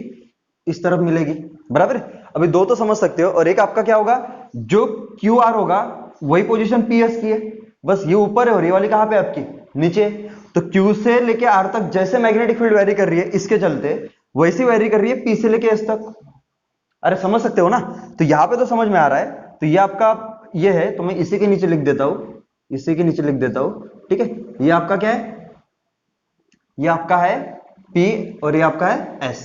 इस तरफ मिलेगी, बराबर। अभी दो तो समझ सकते हो। और एक आपका क्या होगा, जो क्यू आर होगा वही पोजीशन पी एस की है, बस ये ऊपर है और ये वाली कहां पे आपकी नीचे। तो क्यू से लेके आर तक जैसे मैग्नेटिक फील्ड वेरी कर रही है, इसके चलते वैसी वैरी कर रही है पी से लेके एस तक। अरे समझ सकते हो ना, तो यहां पे तो समझ में आ रहा है। तो ये आपका ये है, तो मैं इसी के नीचे लिख देता हूं, इसी के नीचे लिख देता हूं, ठीक है। ये आपका क्या है, ये आपका है P और ये आपका है S,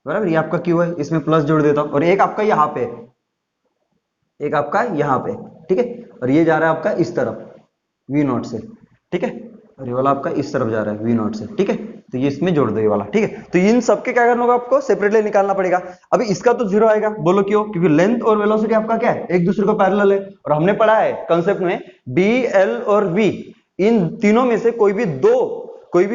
बराबर। ये आपका Q है, इसमें प्लस जोड़ देता हूं, और एक आपका यहां पे, एक आपका यहां पे, ठीक है। और ये जा रहा है आपका इस तरफ V0 से, ठीक है। और ये वाला आपका इस तरफ जा रहा है V0 से, ठीक है। तो ये इसमें जोड़ दो ये वाला, ठीक है। तो इन सबके क्या करना होगा आपको, सेपरेटली निकालना पड़ेगा। अभी इसका तो जीरो आएगा, बोलो क्यों, क्योंकि लेंथ और वेलोसिटी आपका क्या है, एक दूसरे को पैरेलल है। और हमने पढ़ा है कंसेप्ट में B, L और V, इन तीनों में से कोई भी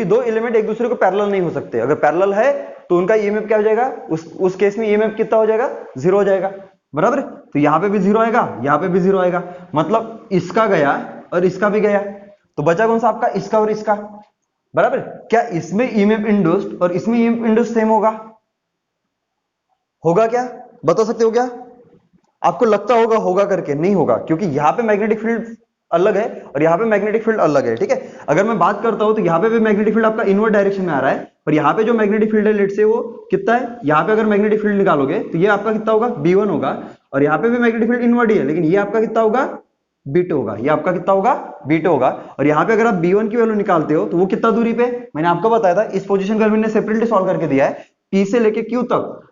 दो एलिमेंट एक दूसरे को पैरेलल नहीं हो सकते। अगर पैरेलल है तो उनका ईएमएफ क्या हो जाएगा, उस केस में ईएमएफ कितना हो जाएगा, जीरो हो जाएगा, बराबर। तो यहां पे भी जीरो आएगा, यहां पे भी जीरो आएगा, मतलब इसका गया और इसका भी गया। तो बचा कौन सा आपका, इसका और इसका, बराबर। क्या इसमें ईएमएफ इंड्यूस्ड और इसमें ईएमएफ इंड्यूस्ड सेम होगा क्या, बता सकते हो क्या? आपको लगता होगा करके, नहीं होगा, क्योंकि यहां पे मैग्नेटिक फील्ड अलग है और यहां पे मैग्नेटिक फील्ड अलग है, ठीक है। अगर मैं बात करता हूं तो यहां पे भी मैग्नेटिक फील्ड आपका इनवर्ड डायरेक्शन में आ रहा है, पर यहां पे जो मैग्नेटिक फील्ड है लेट से वो कितना है, यहां पे अगर मैग्नेटिक फील्ड निकालोगे तो ये आपका कितना होगा, B1 होगा। और यहां पे भी मैग्नेटिक फील्ड इनवर्ड ही है, लेकिन ये आपका कितना होगा, B2 होगा। ये आपका कितना होगा, B2 होगा। और यहां पे अगर आप B1 की वैल्यू निकालते हो तो वो कितना दूरी पे, मैंने आपको बताया था, इस पोजीशन को मैंने सेपरेटली सॉल्व करके दिया है। P से लेके Q तक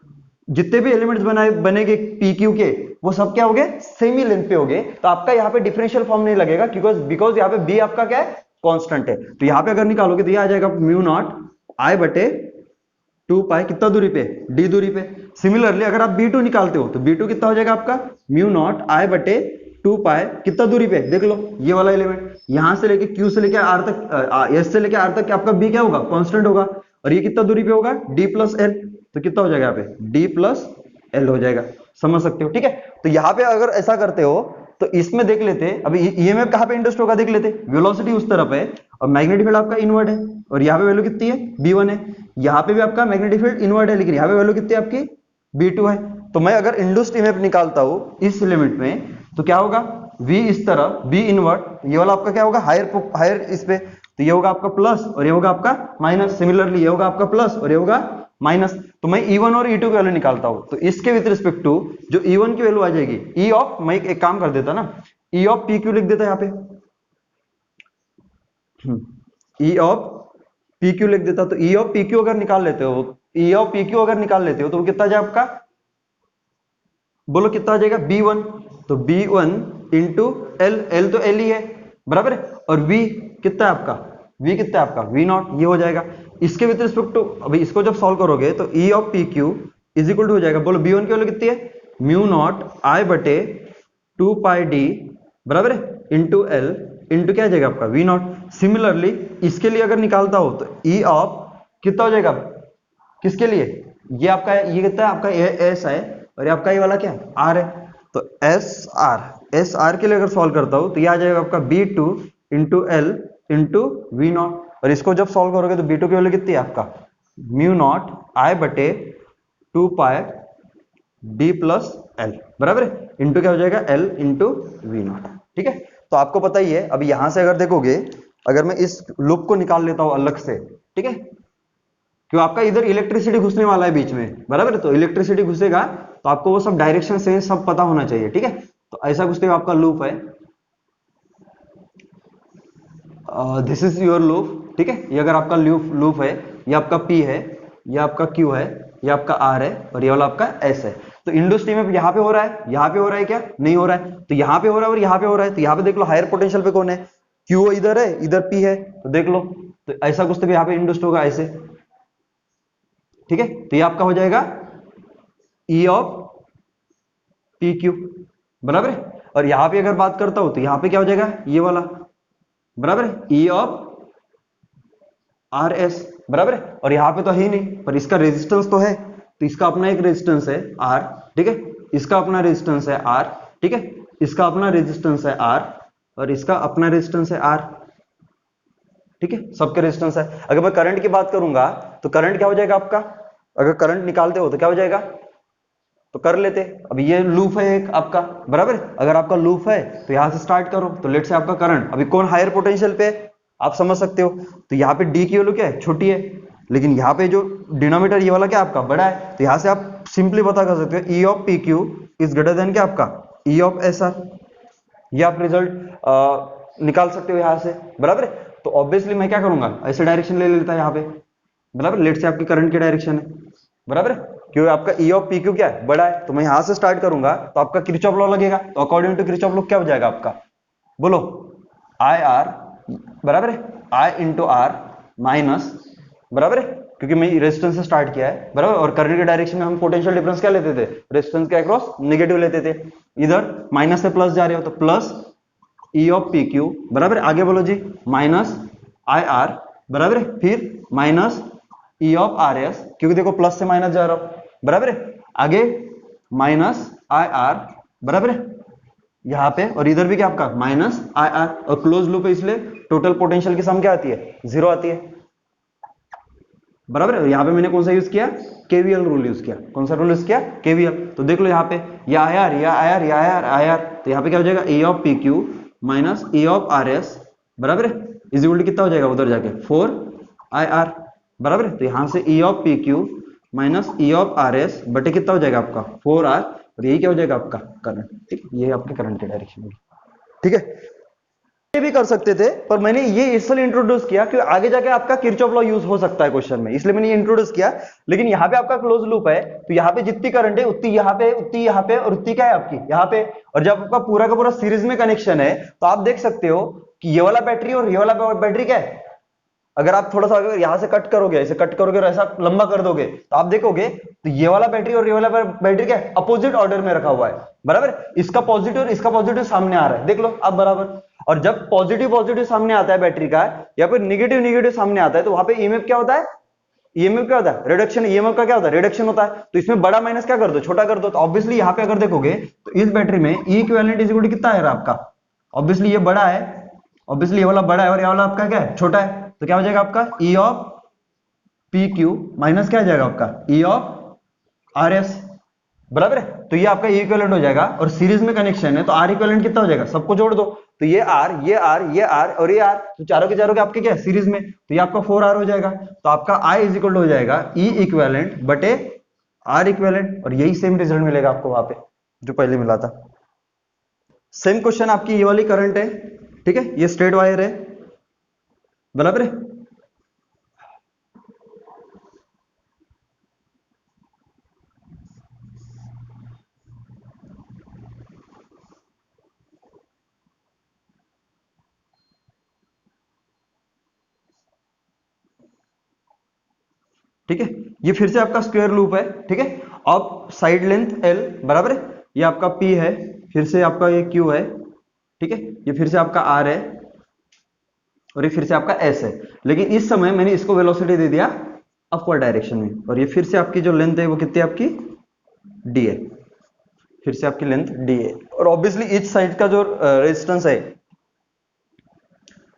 जितने भी एलिमेंट्स बनेंगे PQ के, वो सब क्या हो गए, सेम ही लेंथ पे हो गए। तो आपका यहाँ पे डिफरेंशियल फॉर्म नहीं लगेगा, बिकॉज यहाँ पे B आपका क्या है, कांस्टेंट है। तो यहाँ पे अगर निकालोगे तो ये आ जाएगा म्यू नॉट I बटे 2 पाई, कितना दूरी पे, D दूरी पे। सिमिलरली अगर आप B2 निकालते हो तो B2 कितना हो जाएगा आपका, म्यू नॉट I बटे 2 पाई, कितना दूरी पे, देख लो ये वाला एलिमेंट, यहां से लेके Q से लेके R तक, S से लेके R तक आपका B क्या होगा, कांस्टेंट होगा। और ये कितना दूरी पे होगा, D प्लस L, तो कितना हो जाएगा यहाँ पे, D प्लस L हो जाएगा। समझ सकते हो, ठीक है। तो यहाँ पे अगर ऐसा करते हो तो इसमें देख लेते, अभी ईएमएफ कहाँ पे इंडस्ट होगा, देख लेते। वेलोसिटी उस तरफ है और मैग्नेटिक फील्ड आपका इनवर्ड है, और यहाँ पे वैल्यू कितनी है, B1 है। यहाँ पे भी आपका मैग्नेटिक फील्ड इनवर्ड है, लेकिन यहाँ पे वैल्यू कितनी है आपकी, B2 है। तो मैं अगर इंड्यूस्ड ईएमएफ निकालता हूं इस लिमिट में, तो क्या होगा, V इस तरफ, B इनवर्ड, ये वाला आपका क्या होगा, हायर इस पे, तो ये होगा आपका प्लस और ये होगा आपका माइनस। सिमिलरली ये होगा आपका प्लस और ये होगा माइनस। तो मैं E1 और E2 की वैल्यू निकालता हूं, तो इसके विद रिस्पेक्ट टू जो E1 की वैल्यू आ जाएगी, E ऑफ, मैं एक काम कर देता ना, E ऑफ PQ लिख देता यहाँ पे, E ऑफ PQ लिख देता। तो E ऑफ PQ अगर निकाल लेते हो, E ऑफ PQ अगर निकाल लेते हो तो वो कितना जाए आपका, बोलो कितना आ जाएगा, B1। तो B1 इंटू L, L तो L ही है, बराबर है। और V कितना है आपका, V कितना है आपका, V0, ये हो जाएगा। इसके विद रिस्पेक्ट टू, अभी इसको जब सॉल्व करोगे तो E of PQ is equal to हो जाएगा, बोलो B1 की वैल्यू कितनी है, म्यू नॉट I बटे 2 पाई D, बराबर है, इंटू L इंटू क्या आ जाएगा आपका, V0। सिमिलरली इसके लिए अगर निकालता हो तो E ऑफ कितना हो जाएगा, किसके लिए, ये आपका है, ये कितना है आपका S है, और ये आपका ये वाला क्या है, R है। तो एस आर के लिए अगर सॉल्व करता हूं तो ये आ जाएगा आपका B2 into L into V0। और इसको जब सॉल्व करोगे तो B2 की वैल्यू कितनी है आपका, म्यू नॉट I बटे 2 पाई D प्लस L, बराबर है, इंटू क्या हो जाएगा, L इंटू V0, ठीक है। तो आपको पता ही है, अभी यहां से अगर देखोगे, अगर मैं इस लूप को निकाल लेता हूं अलग से, ठीक है, क्यों आपका इधर इलेक्ट्रिसिटी घुसने वाला है बीच में, बराबर। तो इलेक्ट्रिसिटी घुसेगा तो आपको वो सब डायरेक्शन से सब पता होना चाहिए, ठीक है। तो ऐसा कुछ आपका लूप है, दिस इज योर लूप, ठीक है। ये अगर आपका लूप है, ये आपका P है, ये आपका Q है, ये आपका R है, और ये वाला आपका S है। तो इंड्यूस्ड ईएमएफ यहाँ पे हो रहा है, यहाँ पे हो रहा है क्या, नहीं हो रहा है। तो यहाँ पे हो रहा है और यहाँ पे हो रहा है। तो यहाँ पे देख लो हायर पोटेंशियल पे कौन है, Q इधर है, इधर P है, तो देख लो। तो ऐसा कुछ तो यहाँ पे इंड्यूस्ड होगा ऐसे, ठीक है। तो ये आपका हो जाएगा E ऑफ PQ, बराबर है। और यहां पे अगर बात करता हूं तो यहां पे क्या हो जाएगा, ये वाला, बराबर है, E ऑफ RS, बराबर है। और यहां पे तो है ही नहीं, पर इसका रेजिस्टेंस तो है, तो इसका अपना एक रेजिस्टेंस है R, ठीक है, इसका अपना रेजिस्टेंस है R, ठीक है, इसका अपना रेजिस्टेंस है R, और इसका अपना रेजिस्टेंस है R, ठीक है, सबके रेजिस्टेंस है। अगर मैं करंट की बात करूंगा तो करंट क्या हो जाएगा आपका, अगर करंट निकालते हो तो क्या हो जाएगा, तो कर लेते। अभी ये लूप है एक आपका, बराबर। अगर आपका लूप है तो यहां से स्टार्ट करो, तो लेट से आपका करंट अभी कौन हायर पोटेंशियल पे, आप समझ सकते हो। तो यहाँ पे D की वैल्यू क्या है, छोटी है, लेकिन यहाँ पे जो डिनोमिनेटर ये वाला क्या आपका बड़ा है, तो यहाँ से आप सिंपली पता कर सकते हो ई of P Q is greater than क्या आपका ई ऑफ एस आर। ये आप रिजल्ट निकाल सकते हो यहाँ से, बराबर है। तो ऑब्वियसली मैं क्या करूंगा, ऐसे डायरेक्शन ले लेता है यहाँ पे, बराबर। लेट से आपकी करंट की डायरेक्शन है, बराबर है, क्योंकि आपका ई ऑफ पी क्यू क्या है, बड़ा है। तो मैं यहां से स्टार्ट करूंगा तो आपका किरचॉफ लॉ लगेगा। तो अकॉर्डिंग टू किरचॉफ लॉ क्या हो जाएगा आपका, बोलो, आई आर, बराबर है, आई इंटू आर माइनस, बराबर है, क्योंकि मैं रेजिस्टेंस से स्टार्ट किया है, बराबर। और करंट के डायरेक्शन में हम पोटेंशियल डिफरेंस क्या लेते थे, रेजिस्टेंस के अक्रॉस नेगेटिव लेते थे। इधर माइनस से प्लस जा रहे हो तो plus E of P Q, बराबर। आगे बोलो जी, माइनस आई आर, बराबर है, फिर minus E of R S, क्योंकि देखो प्लस से माइनस जा रहा हूं, बराबर है। आगे माइनस आई आर, बराबर है, यहां पे, और इधर भी क्या आपका माइनस आई आर, और क्लोज लूप है इसलिए टोटल पोटेंशियल की सम क्या आती है, जीरो आती है, बराबर है। यहां पे मैंने कौन सा यूज किया, केवीएल रूल यूज किया। कौन सा रूल यूज किया, केवीएल। तो देख लो यहाँ पे या आई आर या आई आर या आई आर आई आर, तो यहाँ पे क्या हो जाएगा, A of P Q minus A of R S, बराबर है, इज इक्वल टू कितना हो जाएगा उधर जाके 4 आई आर, बराबर है। तो यहां से ई of P Q minus E of R S बटे कितना हो जाएगा आपका 4 आर, और यही क्या हो जाएगा आपका करंट, ठीक है, ये आपके करंट की डायरेक्शन होगी, ठीक है। ये भी कर सकते थे, पर मैंने ये इसलिए इंट्रोड्यूस किया कि आगे जाके आपका किरचॉफ लॉ यूज हो सकता है क्वेश्चन में, इसलिए मैंने ये इंट्रोड्यूस किया। लेकिन यहाँ पे आपका क्लोज लूप है, तो यहाँ पे जितनी करंट है उतनी यहाँ पे, उतनी यहाँ पे, और उतनी क्या है आपकी यहाँ पे। और जब आपका पूरा का पूरा सीरीज में कनेक्शन है, तो आप देख सकते हो कि ये वाला बैटरी और ये वाला बैटरी क्या है। अगर आप थोड़ा सा अगर यहां से कट करोगे, ऐसे कट करोगे और ऐसा लंबा कर दोगे, तो आप देखोगे तो ये वाला बैटरी और ये वाला बैटरी क्या है, अपोजिट ऑर्डर में रखा हुआ है, बराबर। इसका पॉजिटिव और इसका पॉजिटिव सामने आ रहा है, देख लो आप, बराबर। और जब पॉजिटिव पॉजिटिव सामने आता है बैटरी का, या फिर निगेटिव निगेटिव सामने आता है, तो वहां पे ईएमएफ क्या होता है, ईएमएफ क्या होता है, रिडक्शन। ईएमएफ का क्या होता है, रिडक्शन होता है। तो इसमें बड़ा माइनस क्या कर दो, छोटा कर दो। तो ऑब्वियसली यहाँ पे अगर देखोगे तो इस बैटरी में ई इक्विवेलेंट इज इक्वल टू कितना आ रहा है आपका, ऑब्वियसली ये बड़ा है, ऑब्वियसली ये वाला बड़ा है और ये वाला आपका क्या है, छोटा है। तो क्या हो जाएगा आपका ई ऑफ पी क्यू माइनस क्या आ जाएगा आपका ई ऑफ आर एस, बराबर है। तो ये आपका इक्विवेलेंट हो जाएगा, और सीरीज में कनेक्शन है तो आर इक्विवेलेंट कितना हो जाएगा, सबको जोड़ दो। तो ये आर ये आर ये आर और ये आर, तो चारों के आपके क्या है सीरीज में, तो ये आपका 4 आर हो जाएगा। तो आपका आई इज इक्वल हो जाएगा ई इक्विवेलेंट बटे आर इक्विवेलेंट, और यही सेम रिजल्ट मिलेगा आपको वहां पे जो पहले मिला था। सेम क्वेश्चन आपकी ये वाली करंट है, ठीक है, ये स्ट्रेट वायर है, बराबर है। ठीक है, ये फिर से आपका स्क्वायर लूप है, ठीक है। अब साइड लेंथ एल, बराबर है, ये आपका पी है, फिर से आपका ये क्यू है, ठीक है, ये फिर से आपका आर है, और ये फिर से आपका एस है। लेकिन इस समय मैंने इसको वेलोसिटी दे दिया अपवर्ड डायरेक्शन में, और ये फिर से आपकी जो लेंथ है वो कितनी है आपकी डी है, फिर से आपकी लेंथ डी है। और ऑब्वियसली इच साइड का जो रेजिस्टेंस है,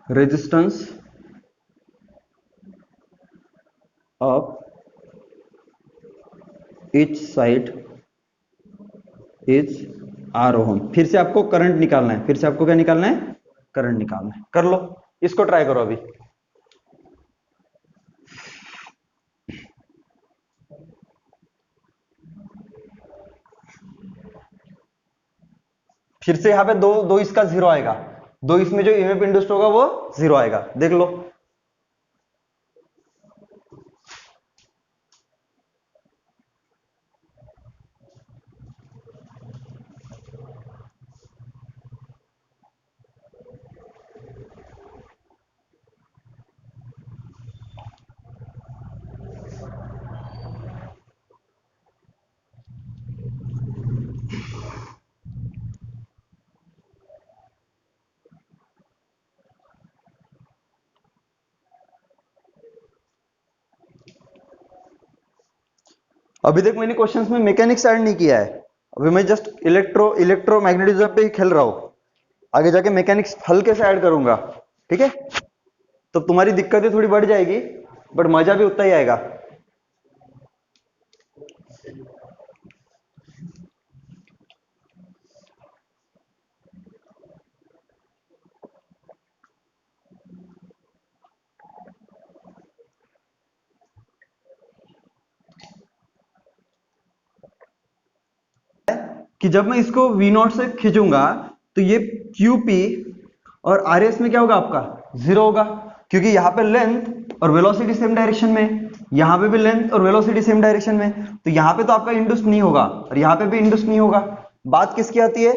resistance of each side is R ohm. फिर से आपको करंट निकालना है, फिर से आपको क्या निकालना है, करंट निकालना है। कर लो, इसको ट्राई करो अभी। फिर से यहां पे दो दो इसका जीरो आएगा, दो इसमें जो ईएमएफ इंड्यूस्ड होगा वो जीरो आएगा, देख लो। अभी तक मैंने क्वेश्चंस में मैकेनिक्स ऐड नहीं किया है, अभी मैं जस्ट इलेक्ट्रोमैग्नेटिज्म पे ही खेल रहा हूं। आगे जाके मैकेनिक्स हल्के से ऐड करूंगा, ठीक है। तो तुम्हारी दिक्कतें थोड़ी बढ़ जाएगी, बट मजा भी उतना ही आएगा। कि जब मैं इसको V0 से खींचूंगा तो ये QP और RS में क्या होगा आपका 0 होगा, क्योंकि यहाँ पे लेंथ और वेलोसिटी सेम डायरेक्शन में, यहाँ पे भी लेंथ और वेलोसिटी सेम डायरेक्शन में, तो यहाँ पे तो आपका इंड्यूस नहीं होगा और यहाँ पे भी इंड्यूस नहीं होगा। बात किसकी आती है,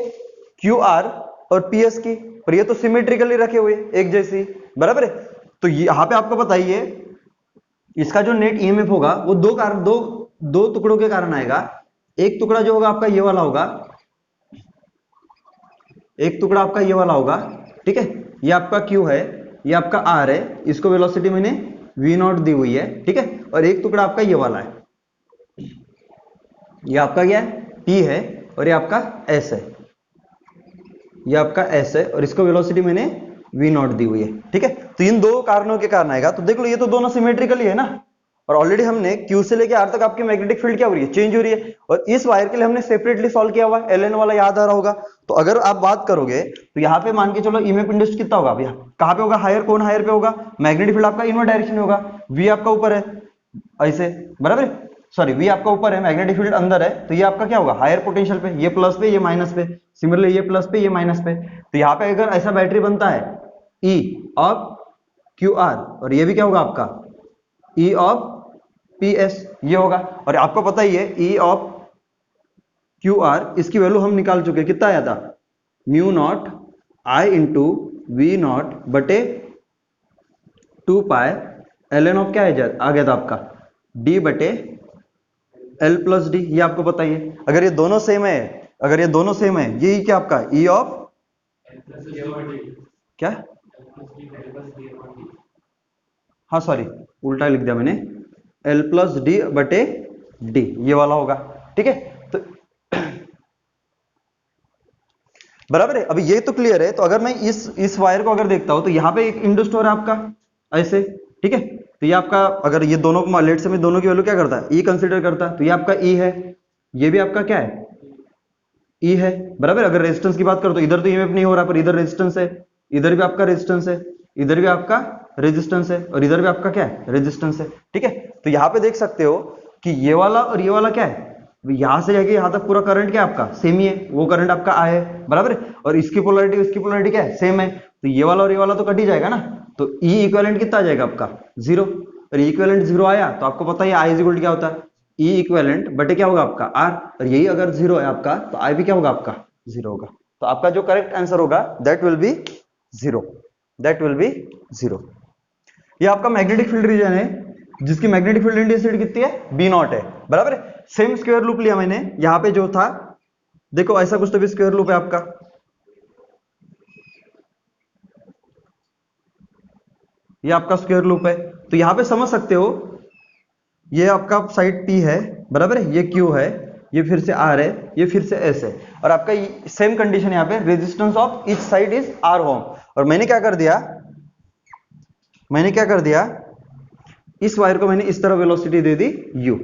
QR और PS की, पर ये तो सिमेट्रिकली रखे हुए एक जैसी, बराबर है। तो यहाँ पे आपको बताइए इसका जो नेट EMF होगा वो दो टुकड़ों के कारण आएगा। एक टुकड़ा जो होगा आपका ये वाला होगा, एक टुकड़ा आपका ये वाला होगा, ठीक है, ये आपका Q है, ये आपका R है, इसको वेलोसिटी मैंने V0 दी हुई है, ठीक है, और एक टुकड़ा आपका ये वाला है, ये आपका क्या है T है, और ये आपका S है, ये आपका S है, और इसको वेलोसिटी मैंने V0 दी हुई है, ठीक है। तो इन दो कारणों के कारण आएगा। तो देख लो ये तो दोनों सिमेट्रिकली है ना, और ऑलरेडी हमने Q से लेके R तक आपकी मैग्नेटिक फील्ड क्या हो रही है, चेंज हो रही है, और इस वायर के लिए हमने सेपरेटली सॉल्व किया हुआ है, LN वाला याद आ रहा होगा। तो अगर आप बात करोगे तो यहाँ पे मान के चलो EMF इंड्यूस्ड कितना होगा भैया, कहाँ पे होगा, हायर, कौन हायर पे होगा, मैग्नेटिक फील्ड आपका इनवर्ट डायरेक्शन में होगा, V आपका ऊपर है ऐसे, बराबर है, सॉरी V आपका ऊपर है, मैग्नेटिक फील्ड अंदर है, तो ये आपका क्या होगा, हायर पोटेंशियल पे, ये प्लस पे ये माइनस पे, सिमिलरली ये प्लस पे ये माइनस पे। तो यहाँ पे अगर ऐसा बैटरी बनता है E ऑफ QR, और ये भी क्या होगा आपका E ऑफ PS, ये होगा। और आपको पता ही है E ऑफ QR, इसकी वैल्यू हम निकाल चुके, कितना आया था, mu not I into V0 बटे 2 पाई ln ऑफ क्या आ गया था आपका D बटे L प्लस डी, ये आपको पता ही है। अगर ये दोनों सेम है, अगर ये दोनों सेम है, ये क्या आपका E ऑफ क्या, हाँ सॉरी उल्टा लिख दिया मैंने, L प्लस डी बटे डी, ये वाला होगा, ठीक है। तो बराबर है, अभी ये तो क्लियर है। तो अगर मैं इस वायर को अगर देखता हूं तो यहाँ पे एक इंड्यूस्ड हो रहा है आपका ऐसे, ठीक है, तो ये आपका, अगर ये दोनों को लेट से मैं दोनों की वैल्यू क्या करता है, E कंसीडर करता है, तो ये आपका E है, ये भी आपका क्या है E है, बराबर। अगर रेजिस्टेंस की बात करो तो इधर तो EMF नहीं हो रहा, पर इधर रेजिस्टेंस है, इधर भी आपका रेजिस्टेंस है, इधर भी आपका रेजिस्टेंस है, और इधर भी आपका क्या है रेजिस्टेंस है, ठीक है। तो यहाँ पे देख सकते हो कि ये वाला और ये वाला क्या है, यहां से जाके यहां तक पूरा करंट क्या है आपका सेम ही है, वो करंट आपका I है, बराबर है, और इसकी पोलैरिटी क्या है, सेम है। तो ये वाला और ये वाला तो कट ही जाएगा ना, तो E इक्विवेलेंट कितना आ जाएगा आपका 0, और E इक्विवेलेंट 0 आया तो आपको पता है I इज इक्वल क्या होता है, E इक्विवेलेंट बटे क्या होगा आपका R, और यही अगर 0 है आपका तो I भी क्या होगा आपका 0 होगा। तो आपका जो करेक्ट आंसर होगा that will B 0, that will B 0। ये आपका मैग्नेटिक फील्ड रीजन है जिसकी मैग्नेटिक फील्ड इंटेंसिटी कितनी है, B0 है, बराबर है। सेम स्क्वायर लूप लिया मैंने, यहां पे जो था देखो ऐसा कुछ तो भी स्क्वायर लूप है आपका, ये आपका स्क्वायर लूप है। तो यहां पे समझ सकते हो ये आपका साइड P है, बराबर है, ये Q है, ये फिर से R है, ये फिर से S है, और आपका सेम कंडीशन यहाँ पे resistance of each side is R ओम। और मैंने क्या कर दिया, इस वायर को मैंने इस तरह वेलोसिटी दे दी U,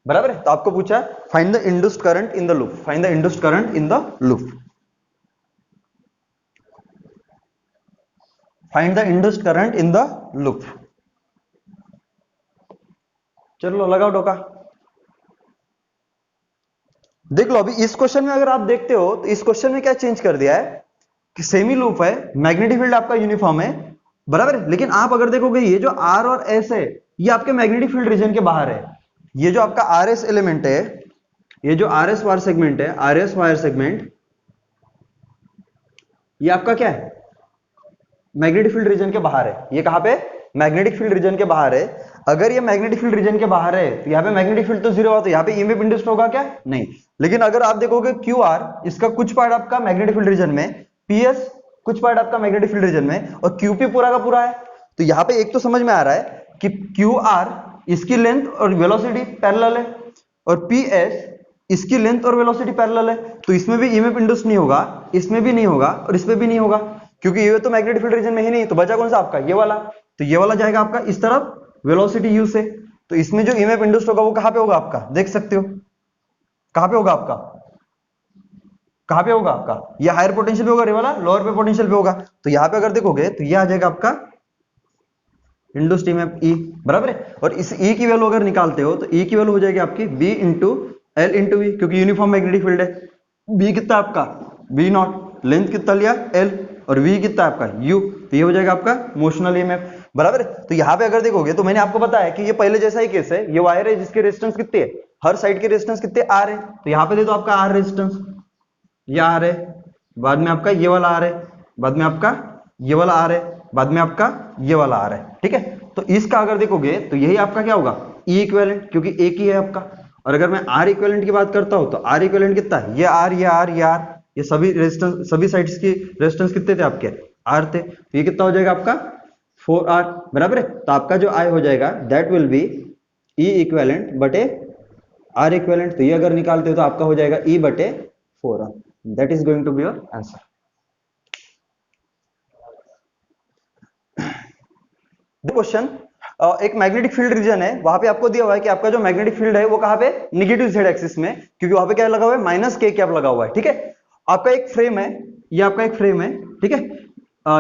बराबर है। तो आपको पूछा find the induced current in the loop, find the induced current in the loop, find the induced current in the loop. चलो लगाओ डोका। देख लो अभी इस क्वेश्चन में अगर आप देखते हो तो इस क्वेश्चन में क्या चेंज कर दिया है कि सेमी लूप है, मैग्नेटिक फील्ड आपका यूनिफॉर्म है, बराबर है, लेकिन आप अगर देखोगे ये जो R और S है ये आपके मैग्नेटिक फील्ड रीजन के बाहर है। ये जो आपका RS एलिमेंट है, ये जो RS वायर सेगमेंट है, RS वायर सेगमेंट, ये आपका क्या है, मैग्नेटिक फील्ड रीजन के बाहर है। ये कहां पे, मैग्नेटिक फील्ड रीजन के बाहर है। अगर ये मैग्नेटिक फील्ड रीजन के बाहर है तो यहाँ पे मैग्नेटिक फील्ड तो 0 हुआ, तो यहाँ पे EMF इंड्यूस्ड होगा क्या, नहीं। लेकिन अगर आप देखोगे QR, इसका कुछ पार्ट आपका मैग्नेटिक फील्ड रीजन में, PS कुछ पार्ट आपका मैग्नेटिक फील्ड रीजन में, और QP पूरा का पूरा है। तो यहाँ पे एक तो समझ में आ रहा है कि QR इसकी लेंथ और वेलोसिटी पैरेलल है, और PS इसकी लेंथ और वेलोसिटी पैरेलल है, तो इसमें भी EMF इंड्यूस्ड नहीं होगा, इसमें भी नहीं होगा, और इसमें भी नहीं होगा, क्योंकि ये तो मैग्नेटिक फील्ड रीजन में ही नहीं। तो बचा कौन सा आपका, ये वाला। तो ये वाला जाएगा आपका इस तरफ वेलोसिटी U से, तो इसमें जो EMF इंड्यूस्ड होगा वो कहां पे होगा आपका, देख सकते हो कहां पे होगा आपका, कहां पे होगा आपका, ये हायर पोटेंशियल पे होगा, ये वाला लोअर पे पोटेंशियल पे होगा। तो यहां पे अगर देखोगे तो ये आ जाएगा आपका इंड्यूस्ड EMF E, बराबर है। और इस E की वैल्यू अगर निकालते हो तो E की वैल्यू हो जाएगी आपकी B into L into V, क्योंकि यूनिफॉर्म मैग्नेटिक फील्ड है, बी कितना है आपका बी नॉट, लेंथ कितना लिया एल, और वी कितना है आपका यू, तो ये हो जाएगा आपका मोशनल ईएमएफ, बराबर है। तो यहाँ पे अगर देखोगे तो मैंने आपको बताया कि ये पहले जैसा ही केस है, ये वायर है जिसके रेजिस्टेंस कितने है, हर साइड के रेजिस्टेंस कितने आर है, तो यहाँ पे दे दो आपका आर रेजिस्टेंस, ये आर है, बाद में आपका ये वाला आर है, बाद में आपका ये वाला आर है, बाद में आपका ये वाला आर है, ठीक है। तो इसका अगर देखोगे तो यही आपका क्या होगा ई इक्विवेलेंट, क्योंकि एक ही है आपका। और अगर मैं आर इक्विवेलेंट की बात करता हूं तो आर इक्विवेलेंट कितना है, ये आर ये आर ये आर, ये सभी रेजिस्टेंस सभी साइड्स की रेजिस्टेंस कितने थे आपके आर थे, तो ये कितना हो जाएगा आपका 4R, बराबर है। तो आपका जो आई हो जाएगा that will be E equivalent बटे आर इक्विवेलेंट, तो ये अगर निकालते हो तो आपका हो जाएगा ई बटे 4R, that is going to be your answer. Question, एक मैग्नेटिक फील्ड रीजन है, वहां पे आपको दिया हुआ है कि आपका जो मैग्नेटिक फील्ड है वो कहां पे नेगेटिव जेड एक्सिस में, क्योंकि वहां पे क्या लगा हुआ है माइनस के कैप लगा हुआ है, ठीक है। आपका एक फ्रेम है, ये आपका एक फ्रेम है, ठीक है,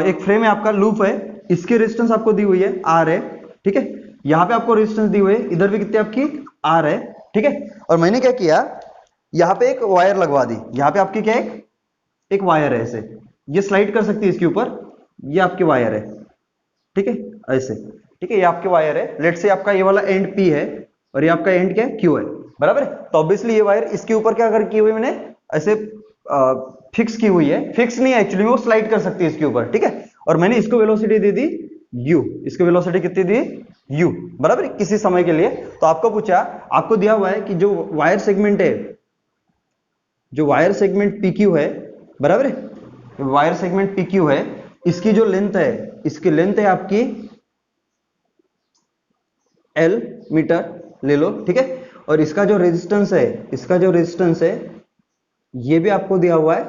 एक फ्रेम है आपका, लूप है, इसकी रेजिस्टेंस आपको दी हुई है आर है, ठीक है, यहाँ पे आपको रेजिस्टेंस दी हुई है, इधर भी कितनी आपकी आर है, ठीक है। और मैंने क्या किया, यहाँ पे एक वायर लगवा दी, यहाँ पे आपकी क्या है एक वायर है, ऐसे ये स्लाइड कर सकती है इसके ऊपर, ये आपकी वायर है, ठीक है, ऐसे, ठीक है, ये आपके वायर है, लेट से आपका ये वाला एंड पी है और ये आपका एंड क्या है क्यू है, बराबर है। तो ऑब्वियसली ये वायर इसके ऊपर क्या कर की हुई मैंने ऐसे फिक्स की हुई है, फिक्स नहीं है एक्चुअली, वो स्लाइड कर सकती है इसके ऊपर, ठीक है। और मैंने इसको वेलोसिटी दे दी u, इसको वेलोसिटी कितनी दी u, बराबर है, किसी समय के लिए। तो आपको पूछा, आपको दिया हुआ है कि जो वायर सेगमेंट है, जो वायर सेगमेंट PQ है, बराबर है, वायर सेगमेंट PQ है, इसकी जो लेंथ है, इसकी लेंथ है आपकी L मीटर ले लो, ठीक है। और इसका जो रेजिस्टेंस है, इसका जो रेजिस्टेंस है ये भी आपको दिया हुआ है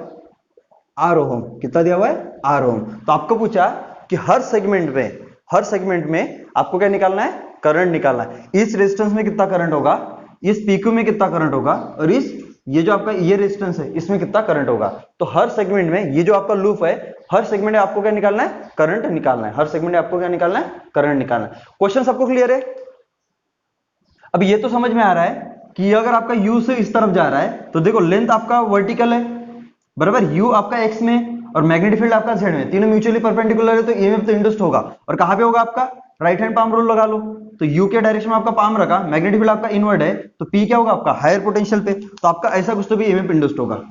R ओम, कितना दिया हुआ है R ओम। तो आपको पूछा कि हर सेगमेंट में आपको क्या निकालना है, करंट निकालना है। इस रेजिस्टेंस में कितना करंट होगा, इस PQ में कितना करंट होगा, और इस ये जो आपका ये रेजिस्टेंस है इसमें कितना करंट होगा। तो हर सेगमेंट में ये जो आपका लूप है, हर सेगमेंट में आपको क्या निकालना है, करंट निकालना है, हर सेगमेंट में आपको क्या निकालना है, करंट निकालना है। क्वेश्चन सबको क्लियर है। अब ये तो समझ में आ रहा है कि अगर आपका U से इस तरफ जा रहा है तो देखो लेंथ आपका वर्टिकल है, बराबर, U आपका x में और मैग्नेटिक फील्ड आपका z में, तीनों म्यूचुअली परपेंडिकुलर है, तो ईएमएफ तो इंड्यूस्ड होगा। और कहां पे होगा आपका, राइट हैंड पाम रूल लगा लो, तो U के डायरेक्शन में आपका पाम रखा, मैग्नेटिक फील्ड आपका इनवर्ड है, तो P क्या होगा आपका हायर पोटेंशियल पे, तो आपका ऐसा कुछ तो भी ईएमएफ इंड्यूस्ड होगा,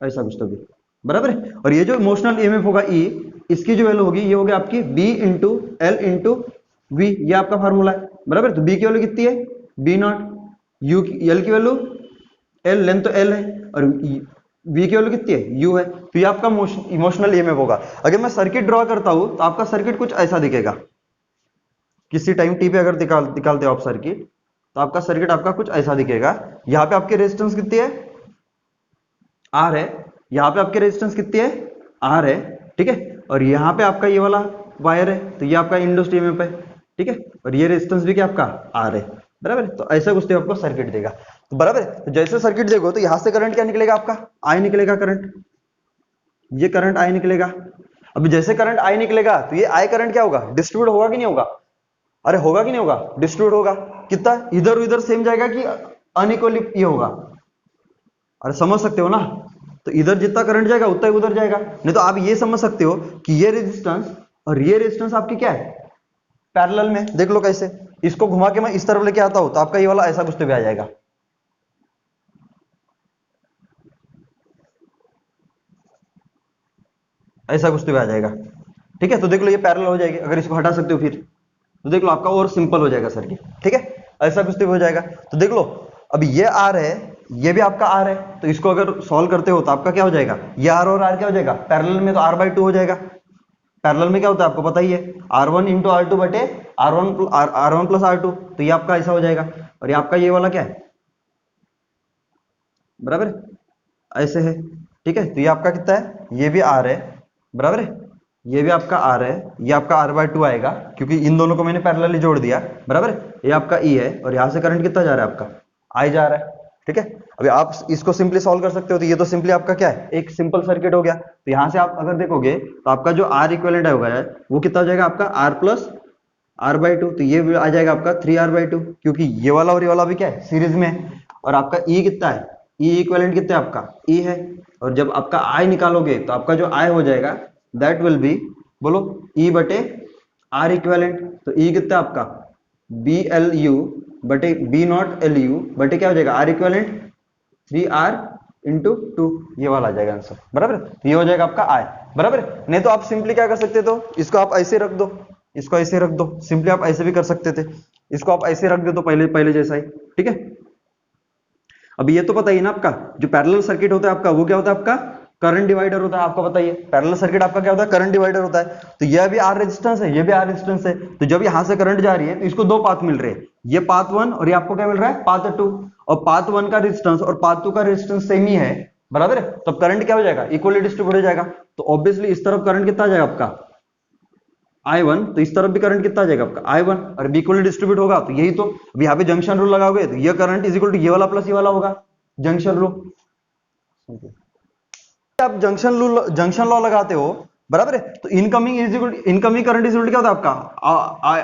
ऐसा कुछ तो भी, बराबर है। और ये जो इमोशनल ईएमएफ होगा E, इसकी जो वैल्यू होगी ये होगी आपकी B into L into V, ये आपका फार्मूला है, बराबर। तो B की वैल्यू कितनी है B नॉट, U की L की वैल्यू L, लेंथ तो L है, और V की वैल्यू कितनी है U है, तो ये आपका इमोशनल ईएमएफ होगा। अगर मैं सर्किट ड्रॉ करता हूं तो आपका सर्किट कुछ ऐसा दिखेगा, किसी टाइम t पे अगर निकालते हो आप सर्किट, तो आपका सर्किट आपका कुछ ऐसा दिखेगा। यहाँ पे आपके रेजिस्टेंस कितनी है R है, यहाँ पे आपके रेजिस्टेंस कितनी है R है, ठीक है, और यहाँ पे आपका ये वाला वायर है, तो ये आपका इंड्यूस्ड ईएमएफ है, ठीक है, और ये रेजिस्टेंस भी क्या आपका R है, बराबर। तो ऐसा कुछ आपको सर्किट देगा, तो बराबर है। तो जैसे सर्किट देखो तो यहां से करंट क्या निकलेगा आपका I निकलेगा, करंट, ये करंट I निकलेगा। अभी जैसे करंट I निकलेगा तो ये I करंट क्या होगा, डिस्ट्रीब्यूट होगा कि नहीं होगा, अरे होगा कि नहीं होगा, डिस्ट्रीब्यूट होगा, कितना इधर उधर सेम जाएगा कि अनइक्वली ये होगा, अरे समझ सकते हो ना। तो इधर जितना करंट जाएगा उतना ही उधर जाएगा। नहीं तो आप ये समझ सकते हो कि ये रेजिस्टेंस और ये रेजिस्टेंस आपकी क्या है पैरेलल में, देख लो कैसे, इसको घुमा के मैं इस तरफ लेके आता हूं तो आपका ये वाला ऐसा कुछ तो भी आ जाएगा, ऐसा कुछ तो भी आ जाएगा, ठीक है। तो देख लो ये पैरेलल हो जाएगी, अगर इसको हटा सकते हो फिर तो देख लो आपका और सिंपल हो जाएगा सर्किट, ठीक है, ऐसा कुछ तो भी हो जाएगा। तो देख लो अब ये R है, ये भी आपका R है, तो इसको अगर सॉल्व करते हो तो आपका क्या हो जाएगा, ये R और R क्या हो जाएगा पैरेलल में, तो R/2 हो जाएगा। पैरेलल में क्या होता है आपको पता ही है, R1 इंटू R2 बटे R1 प्लस R2, तो ये आपका ऐसा हो जाएगा। और ये आपका ये वाला क्या है, बराबर ऐसे है, ठीक है। तो ये आपका कितना है, ये भी R है, बराबर है, ये भी आपका R है, ये आपका R/2 आएगा क्योंकि इन दोनों को मैंने पैरेलली जोड़ दिया, बराबर है। ये आपका E है और यहां से करंट कितना जा रहा है आपका I जा रहा है, ठीक है। अभी आप इसको सिंपली सॉल्व कर सकते हो, तो ये तो सिंपली आपका क्या है एक सिंपल सर्किट हो गया। तो यहां से आप अगर देखोगे तो आपका जो R इक्विवेलेंट होगा वो कितना हो जाएगा आपका R प्लस R/2, तो ये आ जाएगा आपका 3R/2, क्योंकि ये वाला और ये वाला भी क्या है सीरीज में है। और आपका E कितना है ई इक्विवेलेंट कितना है आपका, ई है, और जब आपका आई निकालोगे तो आपका जो आई हो जाएगा दैट विल बी, बोलो ई बटे आर इक्विवेलेंट। तो ई कितना है आपका बी एल यू बटे बी नॉट एल यू बटे क्या हो जाएगा आर इक्विवेलेंट 3r इंटू 2, ये वाला आ जाएगा आंसर, बराबर। ये हो जाएगा आपका आई, बराबर। नहीं तो आप सिंपली क्या कर सकते, तो इसको आप ऐसे रख दो, इसको ऐसे रख दो, सिंपली आप ऐसे भी कर सकते थे, इसको आप ऐसे रख दो तो पहले पहले जैसा ही, ठीक है। अभी ये तो पता ही ना आपका, जो पैरेलल सर्किट होता है आपका वो क्या होता है, आपका करंट डिवाइडर होता है, आपको बताइए पैरेलल सर्किट आपका क्या होता है, करंट डिवाइडर होता है। तो यह भी आर रेजिस्टेंस है, ये भी आर रेजिस्टेंस है, तो जब यहां से करंट जा रही है तो इसको दो पाथ मिल रहे हैं, ये पाथ 1 और ये आपको क्या मिल रहा है पाथ 2, और पाथ 1 का रेजिस्टेंस और पाथ 2 का रेजिस्टेंस सेम ही है, बराबर है। तो करंट क्या हो जाएगा, इक्वली डिस्ट्रीब्यूट हो जाएगा। तो ऑब्वियसली इस तरफ करंट कितना आ जाएगा आपका I1, तो इस तरफ भी करंट कितना आ जाएगा आपका I1, और बी इक्वली डिस्ट्रीब्यूट होगा तो यही तो, अब यहाँ पे जंक्शन रूल लगाओगे तो ये करंट इज इक्वल टू ये वाला प्लस ये वाला होगा, जंक्शन रूल। आप जंक्शन लॉ लगाते हो, बराबर है। तो incoming is equal, incoming current is equal क्या होता है आपका,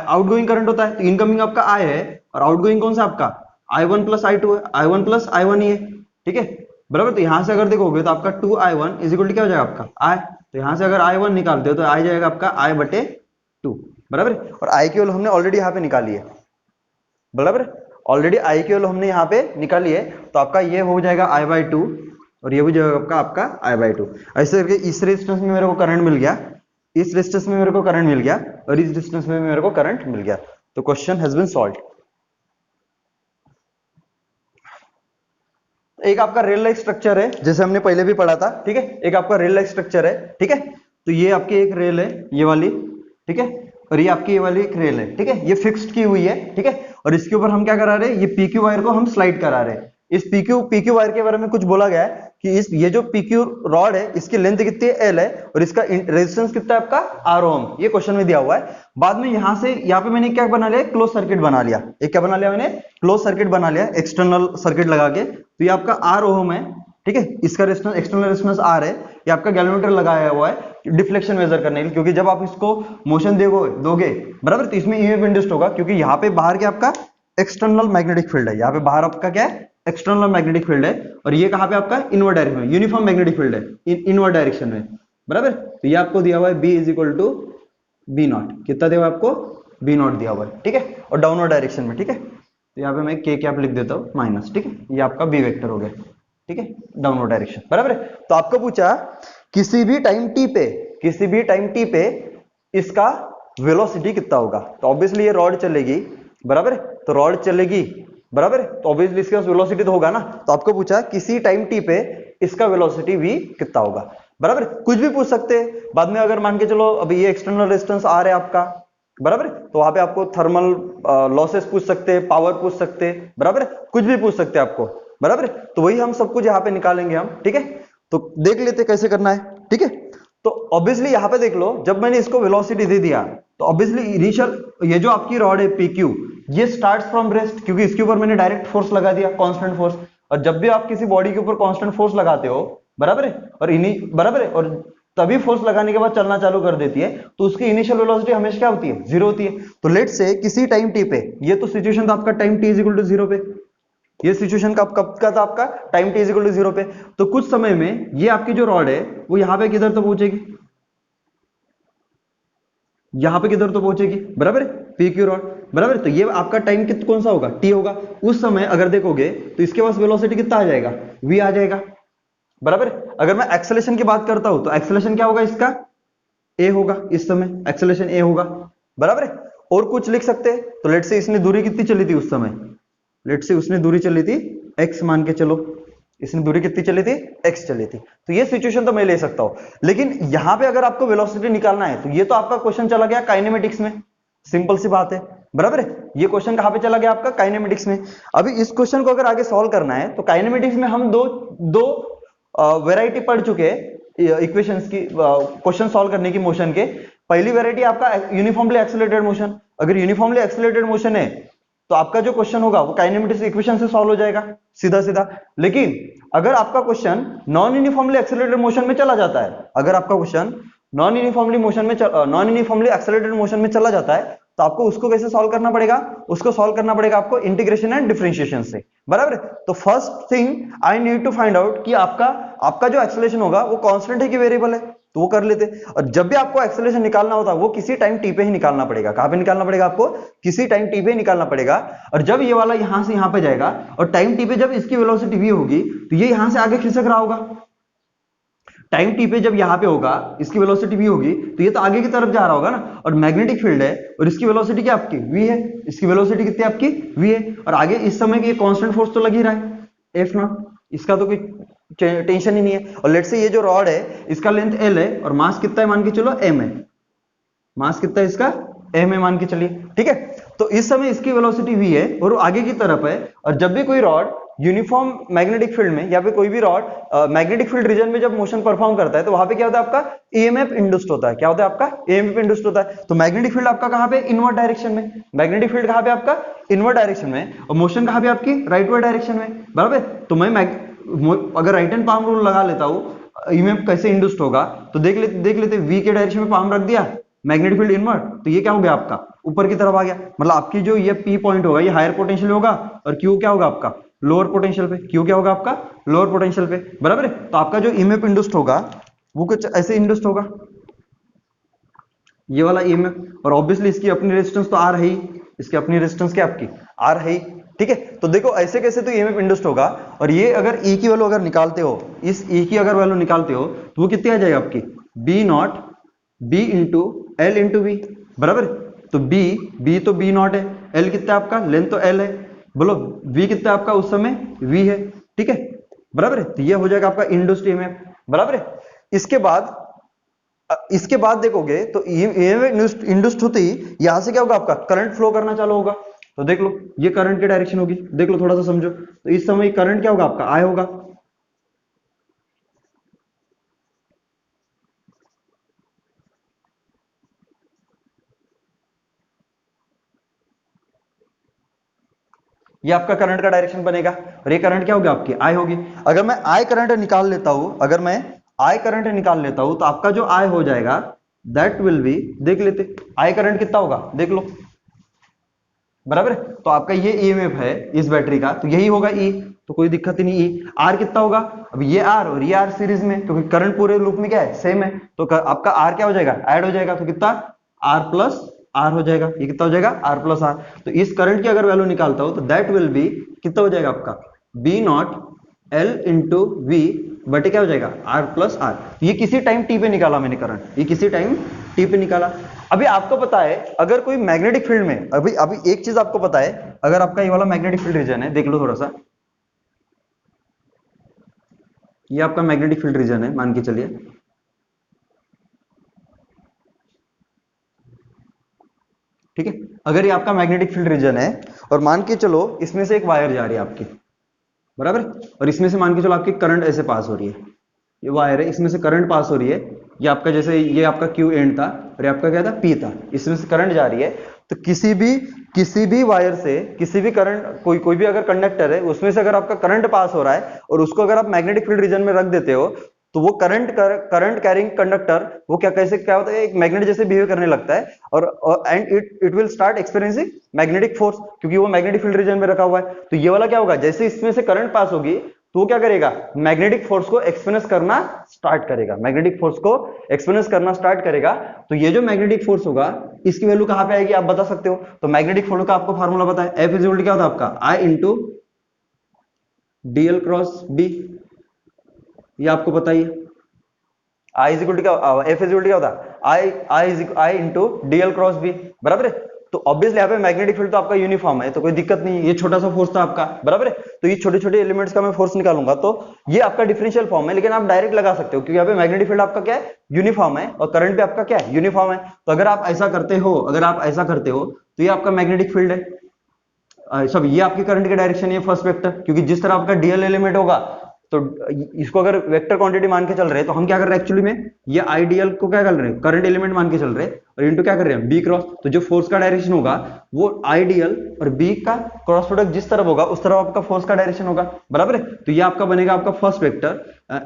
आउटगोइंग करंट होता है। तो इनकमिंग आपका I है और आउटगोइंग कौन सा आपका I1 प्लस I2 है, I1 प्लस I1 ही है, ठीक है, बराबर। तो यहां से अगर देखोगे तो आपका 2I1 इज इक्वल टू क्या हो जाएगा आपका I, तो यहां से अगर I1 निकालते हो तो I जाएगा आपका I बटे 2, बराबर। और I की वैल्यू हमने ऑलरेडी यहाँ पे निकाली है, बराबर, ऑलरेडी I की वैल्यू हमने यहाँ पे निकाली है, तो आपका ये हो जाएगा I/2 और ये भी जो आपका I/2। ऐसे करके इस रेजिस्टेंस में मेरे को करंट मिल गया, इस रेजिस्टेंस में मेरे को करंट मिल गया, और इस रेजिस्टेंस में मेरे को करंट मिल गया। तो क्वेश्चन हैज बीन सॉल्व्ड। एक आपका रेल लाइक स्ट्रक्चर है, जैसे हमने पहले भी पढ़ा था, ठीक है। एक आपका रेल लाइक स्ट्रक्चर है, ठीक है। तो ये आपकी एक रेल है ये वाली, ठीक है, और ये आपकी ये वाली एक रेल है, ठीक है, ये फिक्स्ड की हुई है, ठीक है। और इसके ऊपर हम क्या करा रहे हैं, ये पीक्यू वायर को हम स्लाइड करा रहे हैं। इस पीक्यू वायर के बारे में कुछ बोला गया है कि इस ये जो पीक्यू रॉड है इसकी लेंथ कितनी है एल है, और इसका रेजिस्टेंस कितना है आपका आर ओम, ये क्वेश्चन में दिया हुआ है। बाद में यहां से यहाँ पे मैंने क्या बना लिया, क्लोज सर्किट बना लिया, एक क्या बना लिया मैंने, क्लोज सर्किट बना लिया एक्सटर्नल सर्किट लगा के। तो ये आपका आर ओम है, ठीक है, इसका रेजिस्टेंस एक्सटर्नल रेजिस्टेंस आर है, ये आपका गैल्वेनोमीटर लगाया हुआ है डिफ्लेक्शन मेजर करने के लिए, क्योंकि जब आप इसको मोशन दोगे, बराबर, तो इसमें ईएमएफ इंड्यूस्ड होगा, क्योंकि यहाँ पे बाहर क्या आपका एक्सटर्नल मैग्नेटिक फील्ड है, यहाँ पे बाहर आपका क्या है एक्सटर्नल मैग्नेटिक फील्ड है, और ये कहाँ पे आपका इनवर्ड डायरेक्शन में यूनिफॉर्म मैग्नेटिक फील्ड है, इनवर्ड डायरेक्शन में, बराबर। तो ये आपको दिया हुआ है B is equal to B not, कितना दिया हुआ है आपको बी नॉट दिया हुआ है, ठीक है, और डाउनवर्ड डायरेक्शन में, ठीक है। तो यहाँ पे मैं के कैप लिख देता हूँ माइनस, ठीक है, ये आपका बी वेक्टर हो गया, ठीक है, डाउनवर्ड डायरेक्शन, बराबर है। तो आपको पूछा किसी भी टाइम टी पे इसका वेलोसिटी कितना होगा, तो ऑब्वियसली ये रॉड चलेगी, बराबर है, तो रॉड चलेगी, बराबर है, तो ऑब्वियसली इसका वेलोसिटी तो होगा ना। तो आपको पूछा किसी टाइम टी पे इसका वेलोसिटी v कितना होगा, बराबर, कुछ भी पूछ सकते हैं। बाद में अगर मान के चलो अभी ये एक्सटर्नल रेजिस्टेंस आ रहा है आपका, बराबर, तो वहां पे आपको थर्मल लॉसेस पूछ सकते हैं, पावर पूछ सकते हैं, बराबर, कुछ भी पूछ सकते हैं आपको, बराबर। तो वही हम सब कुछ यहाँ पे निकालेंगे हम, ठीक है। तो देख लेते कैसे करना है, ठीक है। तो ऑब्वियसली यहाँ पे देख लो, जब मैंने इसको वेलोसिटी दे दिया तो ऑब्वियसली इनिशियल ये जो आपकी रॉड है PQ, ये स्टार्ट्स फ्रॉम रेस्ट, क्योंकि इसके ऊपर मैंने डायरेक्ट फोर्स लगा दिया, कांस्टेंट फोर्स। और जब भी आप किसी बॉडी के ऊपर कांस्टेंट फोर्स लगाते हो, बराबर है, और बराबर है, और तभी फोर्स लगाने के बाद चलना चालू कर देती है, तो उसकी इनिशियल वेलोसिटी हमेशा क्या होती है, जीरो होती है। तो लेट से किसी टाइम टी पे, ये तो सिचुएशन था आपका time t is equal to zero पे, ये सिचुएशन कब का था आपका time t is equal to zero पे। तो कुछ समय में ये आपकी जो रॉड है वो यहाँ पे किधर तो पहुंचेगी, यहाँ पे किधर तो पहुंचेगी, बराबर, PQ रॉड, बराबर। तो ये आपका टाइम कौन सा होगा, t होगा। उस समय अगर देखोगे तो इसके पास वेलोसिटी कितना आ जाएगा, v आ जाएगा, बराबर। अगर मैं एक्सेलरेशन की बात करता हूं तो एक्सेलरेशन क्या होगा इसका, a होगा, इस समय एक्सेलरेशन a होगा, बराबर। और कुछ लिख सकते हैं, तो लेट से इसने दूरी कितनी चली थी उस समय, लेट से उसने दूरी चली थी x मान के चलो, इसने दूरी कितनी चली थी, x चली थी। तो ये सिचुएशन तो मैं ले सकता हूं, लेकिन यहां पे अगर आपको वेलोसिटी निकालना है तो ये तो आपका क्वेश्चन चला गया काइनेमेटिक्स में, सिंपल सी बात है, बराबर है। ये क्वेश्चन कहां पे चला गया आपका काइनेमेटिक्स में। अभी इस क्वेश्चन को अगर आगे सॉल्व करना है तो काइनेमेटिक्स में हम दो वेराइटी पढ़ चुके हैं इक्वेशंस की, क्वेश्चन सॉल्व करने की मोशन के। पहली वेराइटी आपका यूनिफॉर्मली एक्सेलरेटेड मोशन। अगर यूनिफॉर्मली एक्सेलरेटेड मोशन है तो आपका जो क्वेश्चन होगा वो काइनेमेटिक्स इक्वेशन से सॉल्व हो जाएगा सीधा सीधा। लेकिन अगर आपका question non uniformly accelerated motion में चला जाता है, अगर आपका question non uniformly accelerated motion में चला जाता है, तो आपको उसको कैसे सॉल्व करना पड़ेगा, उसको सॉल्व करना पड़ेगा आपको इंटीग्रेशन एंड डिफरेंशिएशन से, बराबर। तो first thing I need to find out कि आपका आपका जो एक्सेलरेशन होगा वो कांस्टेंट है कि वेरिएबल है, तो वो कर लेते। और जब भी आपको एक्सेलरेशन निकालना होता है वो किसी टाइम टी पे ही निकालना पड़ेगा। कहां पे निकालना पड़ेगा आपको, किसी टाइम टी पे ही निकालना पड़ेगा। और जब ये वाला यहां से यहां पे जाएगा और टाइम टी पे जब इसकी वेलोसिटी v होगी तो ये यहां से आगे खिसक रहा होगा। टाइम टी पे जब यहां पे होगा इसकी वेलोसिटी v होगी तो ये तो आगे की तरफ जा रहा होगा ना, और मैग्नेटिक फील्ड है और इसकी वेलोसिटी क्या आपकी v है, इसकी वेलोसिटी कितनी आपकी v है, और आगे इस समय की कांस्टेंट फोर्स तो लग ही रहा है f नॉट, इसका तो कोई टेंशन ही नहीं है। और लेट्स से ये जो रॉड है इसका लेंथ l है और मास कितना है मान के चलो m है, मास कितना है इसका m है मान के चलिए, ठीक है। तो इस समय इसकी वेलोसिटी v है और वो आगे की तरफ है, और जब भी कोई रॉड यूनिफॉर्म मैग्नेटिक फील्ड में या फिर कोई भी रॉड मैग्नेटिक फील्ड रीजन में जब मोशन परफॉर्म करता है तो वहां पे क्या होता है आपका ईएमएफ इंड्यूस्ड होता है। क्या होता है आपका ईएमएफ इंड्यूस्ड होता है। तो मैग्नेटिक फील्ड आपका कहां पे इनवर्ड डायरेक्शन में, मैग्नेटिक फील्ड कहां पे आपका इनवर्ड डायरेक्शन में, और मोशन कहां पे आपकी राइटवर्ड डायरेक्शन में, बराबर। तो मैं अगर राइट हैंड पाम रूल लगा लेता हूं ईएमएफ कैसे इंड्यूस्ड होगा, तो देख लेते वी के डायरेक्शन में पाम रख दिया, मैग्नेटिक फील्ड इनवर्ड, तो ये क्या हो गया आपका ऊपर की तरफ आ गया। मतलब आपकी जो ये पी पॉइंट होगा ये हायर पोटेंशियल होगा और क्यू क्या होगा आपका लोअर पोटेंशियल पे, क्यू क्या होगा आपका लोअर पोटेंशियल पे, बराबर है। तो आपका जो ईएमएफ इंड्यूस्ड होगा वो कुछ ऐसे इंड्यूस्ड होगा, ये वाला ईएमएफ, और ऑब्वियसली इसकी अपनी रेजिस्टेंस तो आर है ही, इसकी अपनी रेजिस्टेंस क्या आपकी आर है ही, ठीक है। तो देखो ऐसे कैसे तो ईएमएफ इंड्यूस्ड होगा, और ये अगर ई की वैल्यू अगर निकालते हो, इस ई की अगर वैल्यू निकालते हो तो वो कितनी आ जाएगी आपकी B naught B into L into V, बराबर। तो बी तो बी नॉट है, एल कितना आपका लेंथ तो एल है, बोलो वी कितना आपका उस समय वी है, ठीक है, बराबर है। तो ये हो जाएगा आपका इंड्यूस्ड ईएमएफ, बराबर है। इसके बाद देखोगे तो ईएमएफ इंड्यूस्ड होते ही यहां से क्या होगा आपका करंट फ्लो करना चालू होगा। तो देख लो ये करंट की डायरेक्शन होगी, देख लो थोड़ा सा समझो। तो इस समय करंट क्या होगा आपका आई होगा, ये आपका करंट का डायरेक्शन बनेगा, और ये करंट क्या होगी आपकी आई होगी। अगर मैं आई करंट निकाल लेता हूं, अगर मैं आई करंट निकाल लेता हूं तो आपका जो आई हो जाएगा दैट विल बी, देख लेते आई करंट कितना होगा देख लो, बराबर है। तो आपका ये ईएमएफ है इस बैटरी का, तो यही होगा ई, तो कोई दिक्कत ही नहीं। ई आर कितना होगा, अब ये आर और ये आर सीरीज में, क्योंकि करंट पूरे लूप में क्या है सेम है, तो आपका आर क्या हो जाएगा ऐड हो जाएगा, तो कितना आर प्लस आर हो जाएगा, ये कितना हो जाएगा आर प्लस आर। तो इस करंट की अगर वैल्यू निकालता हूं तो दैट विल बी कितना हो जाएगा आपका B not L into V बटे क्या हो जाएगा आर प्लस आर। ये किसी टाइम टी पे निकाला मैंने करंट, ये किसी टाइम टी पे निकाला। अभी आपको पता है अगर कोई मैग्नेटिक फील्ड में, अभी अभी एक चीज आपको पता है, अगर आपका ये वाला मैग्नेटिक फील्ड रीजन है, देख लो थोड़ा सा, ये आपका मैग्नेटिक फील्ड रीजन है मान के चलिए, ठीक है। अगर ये आपका मैग्नेटिक फील्ड रीजन है और मान के चलो इसमें से एक वायर जा रही है आपकी, बराबर, और इसमें से मान के चलो आपकी करंट ऐसे पास हो रही है, ये वायर है इसमें से करंट पास हो रही है, ये आपका जैसे ये आपका क्यू एंड था और ये आपका क्या था पी था, इसमें से करंट जा रही है। तो किसी भी वायर से किसी भी करंट, कोई भी अगर कंडक्टर है उसमें से अगर आपका करंट पास हो रहा है और उसको अगर आप मैग्नेटिक फील्ड रीजन में रख देते हो तो वो करंट कैरिंग कंडक्टर वो क्या होता है एक मैग्नेट जैसे बिहेव करने लगता है, और and it will start experiencing magnetic force, क्योंकि वो मैग्नेटिक फील्ड रीजन में रखा हुआ है। तो ये वाला क्या होगा, जैसे इसमें से करंट पास होगी तो वो क्या करेगा मैग्नेटिक फोर्स को एक्सपीरियंस करना स्टार्ट करेगा, मैग्नेटिक फोर्स को एक्सपीरियंस करना स्टार्ट करेगा। तो ये जो मैग्नेटिक फोर्स होगा इसकी वैल्यू कहां पे आएगी आप बता सकते हो। तो मैग्नेटिक फोर्स का आपको फार्मूला पता है, एफ इज इक्वल टू क्या होता है आपका आई इंटू डीएल क्रॉस बी, ये आपको पता ही है। आई इज इक्वल टू क्या, एफ इज इक्वल टू क्या होता है आई इंटू डीएल क्रॉस बी, बराबर है। तो ऑब्वियसली यहाँ पे मैग्नेटिक फील्ड तो आपका यूनिफॉर्म है तो कोई दिक्कत नहीं है, ये छोटा सा फोर्स था आपका, बराबर है। तो ये छोटे छोटे एलिमेंट्स का मैं फोर्स निकालूंगा तो ये आपका डिफरेंशियल फॉर्म है, लेकिन आप डायरेक्ट लगा सकते हो क्योंकि यहाँ पे मैग्नेटिक फील्ड आपका क्या है यूनिफॉर्म है और करंट भी आपका क्या है यूनिफॉर्म है। तो अगर आप ऐसा करते हो तो ये आपका मैग्नेटिक फील्ड है, सब ये आपकी करंट की डायरेक्शन है फर्स्ट वेक्टर, क्योंकि जिस तरह आपका डीएल एलिमेंट होगा तो इसको अगर वेक्टर क्वांटिटी मान के चल रहे हैं तो हम क्या कर रहे हैं एक्चुअली में ये आईडीएल को क्या कर रहे हैं करंट एलिमेंट मान के चल रहे हैं, और इंटू क्या कर रहे हैं बी क्रॉस, तो जो फोर्स का डायरेक्शन होगा वो आइडियल और बी का क्रॉस प्रोडक्ट जिस तरफ होगा उस तरफ आपका फोर्स का डायरेक्शन होगा, बराबर है। तो ये आपका बनेगा आपका फर्स्ट वेक्टर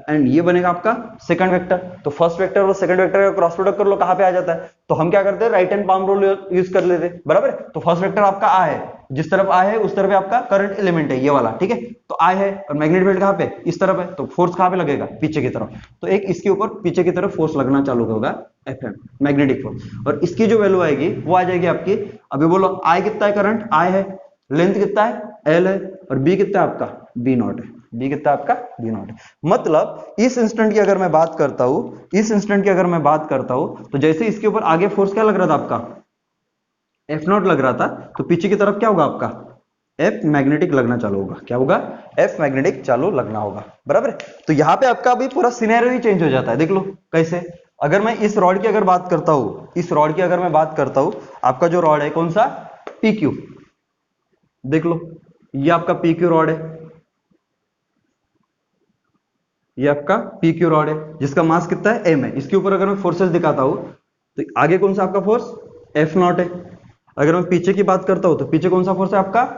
एंड ये बनेगा आपका सेकंड वेक्टर। तो फर्स्ट वेक्टर और सेकंड वेक्टर का क्रॉस प्रोडक्ट कर लो, कहां पे आ जाता है, तो हम क्या करते हैं right hand palm rule use कर लेते हैं, बराबर है। तो फर्स्ट वेक्टर आपका आ है, जिस तरफ आ है उस तरफ आपका करंट एलिमेंट है ये वाला, ठीक है। तो आई है और मैग्नेटिक फील्ड कहां पे इस तरफ है, तो फोर्स कहां पे लगेगा पीछे की तरफ, तो एक इसके ऊपर पीछे की तरफ फोर्स लगना चालू होगा Fm मैग्नेटिक फोर्स, और इसकी जो वैल्यू आएगी वो आ जाएगी आपकी, अभी बोलो आई कितना है, करंट आई है, लेंथ कितना है एल है, और बी कितना है आपका बी नॉट है, बी कितना है आपका बी नॉट है। मतलब इस इंस्टेंट की अगर मैं बात करता हूं, इस इंस्टेंट की अगर मैं बात करता हूं, तो जैसे इसके ऊपर आगे फोर्स क्या लग रहा था आपका एफ नॉट लग रहा था, तो पीछे की तरफ क्या होगा आपका एफ मैग्नेटिक लगना चालू होगा, क्या होगा एफ मैग्नेटिक चालू लगना होगा, बराबर। तो यहां पे आपका अभी पूरा सिनेरियो ही चेंज हो जाता है, देख लो कैसे। अगर मैं इस रॉड की अगर बात करता हूं, इस रॉड की अगर मैं बात करता हूं, आपका जो रॉड है कौन सा पी क्यू, देख लो ये आपका पी क्यू रॉड है, ये आपका पी क्यू रॉड है जिसका मास कितना है एम है। इसके ऊपर अगर मैं फोर्सेस दिखाता हूं तो आगे कौन सा आपका फोर्स एफ नॉट है। अगर मैं पीछे की बात करता हूं तो पीछे कौन सा फोर्स है आपका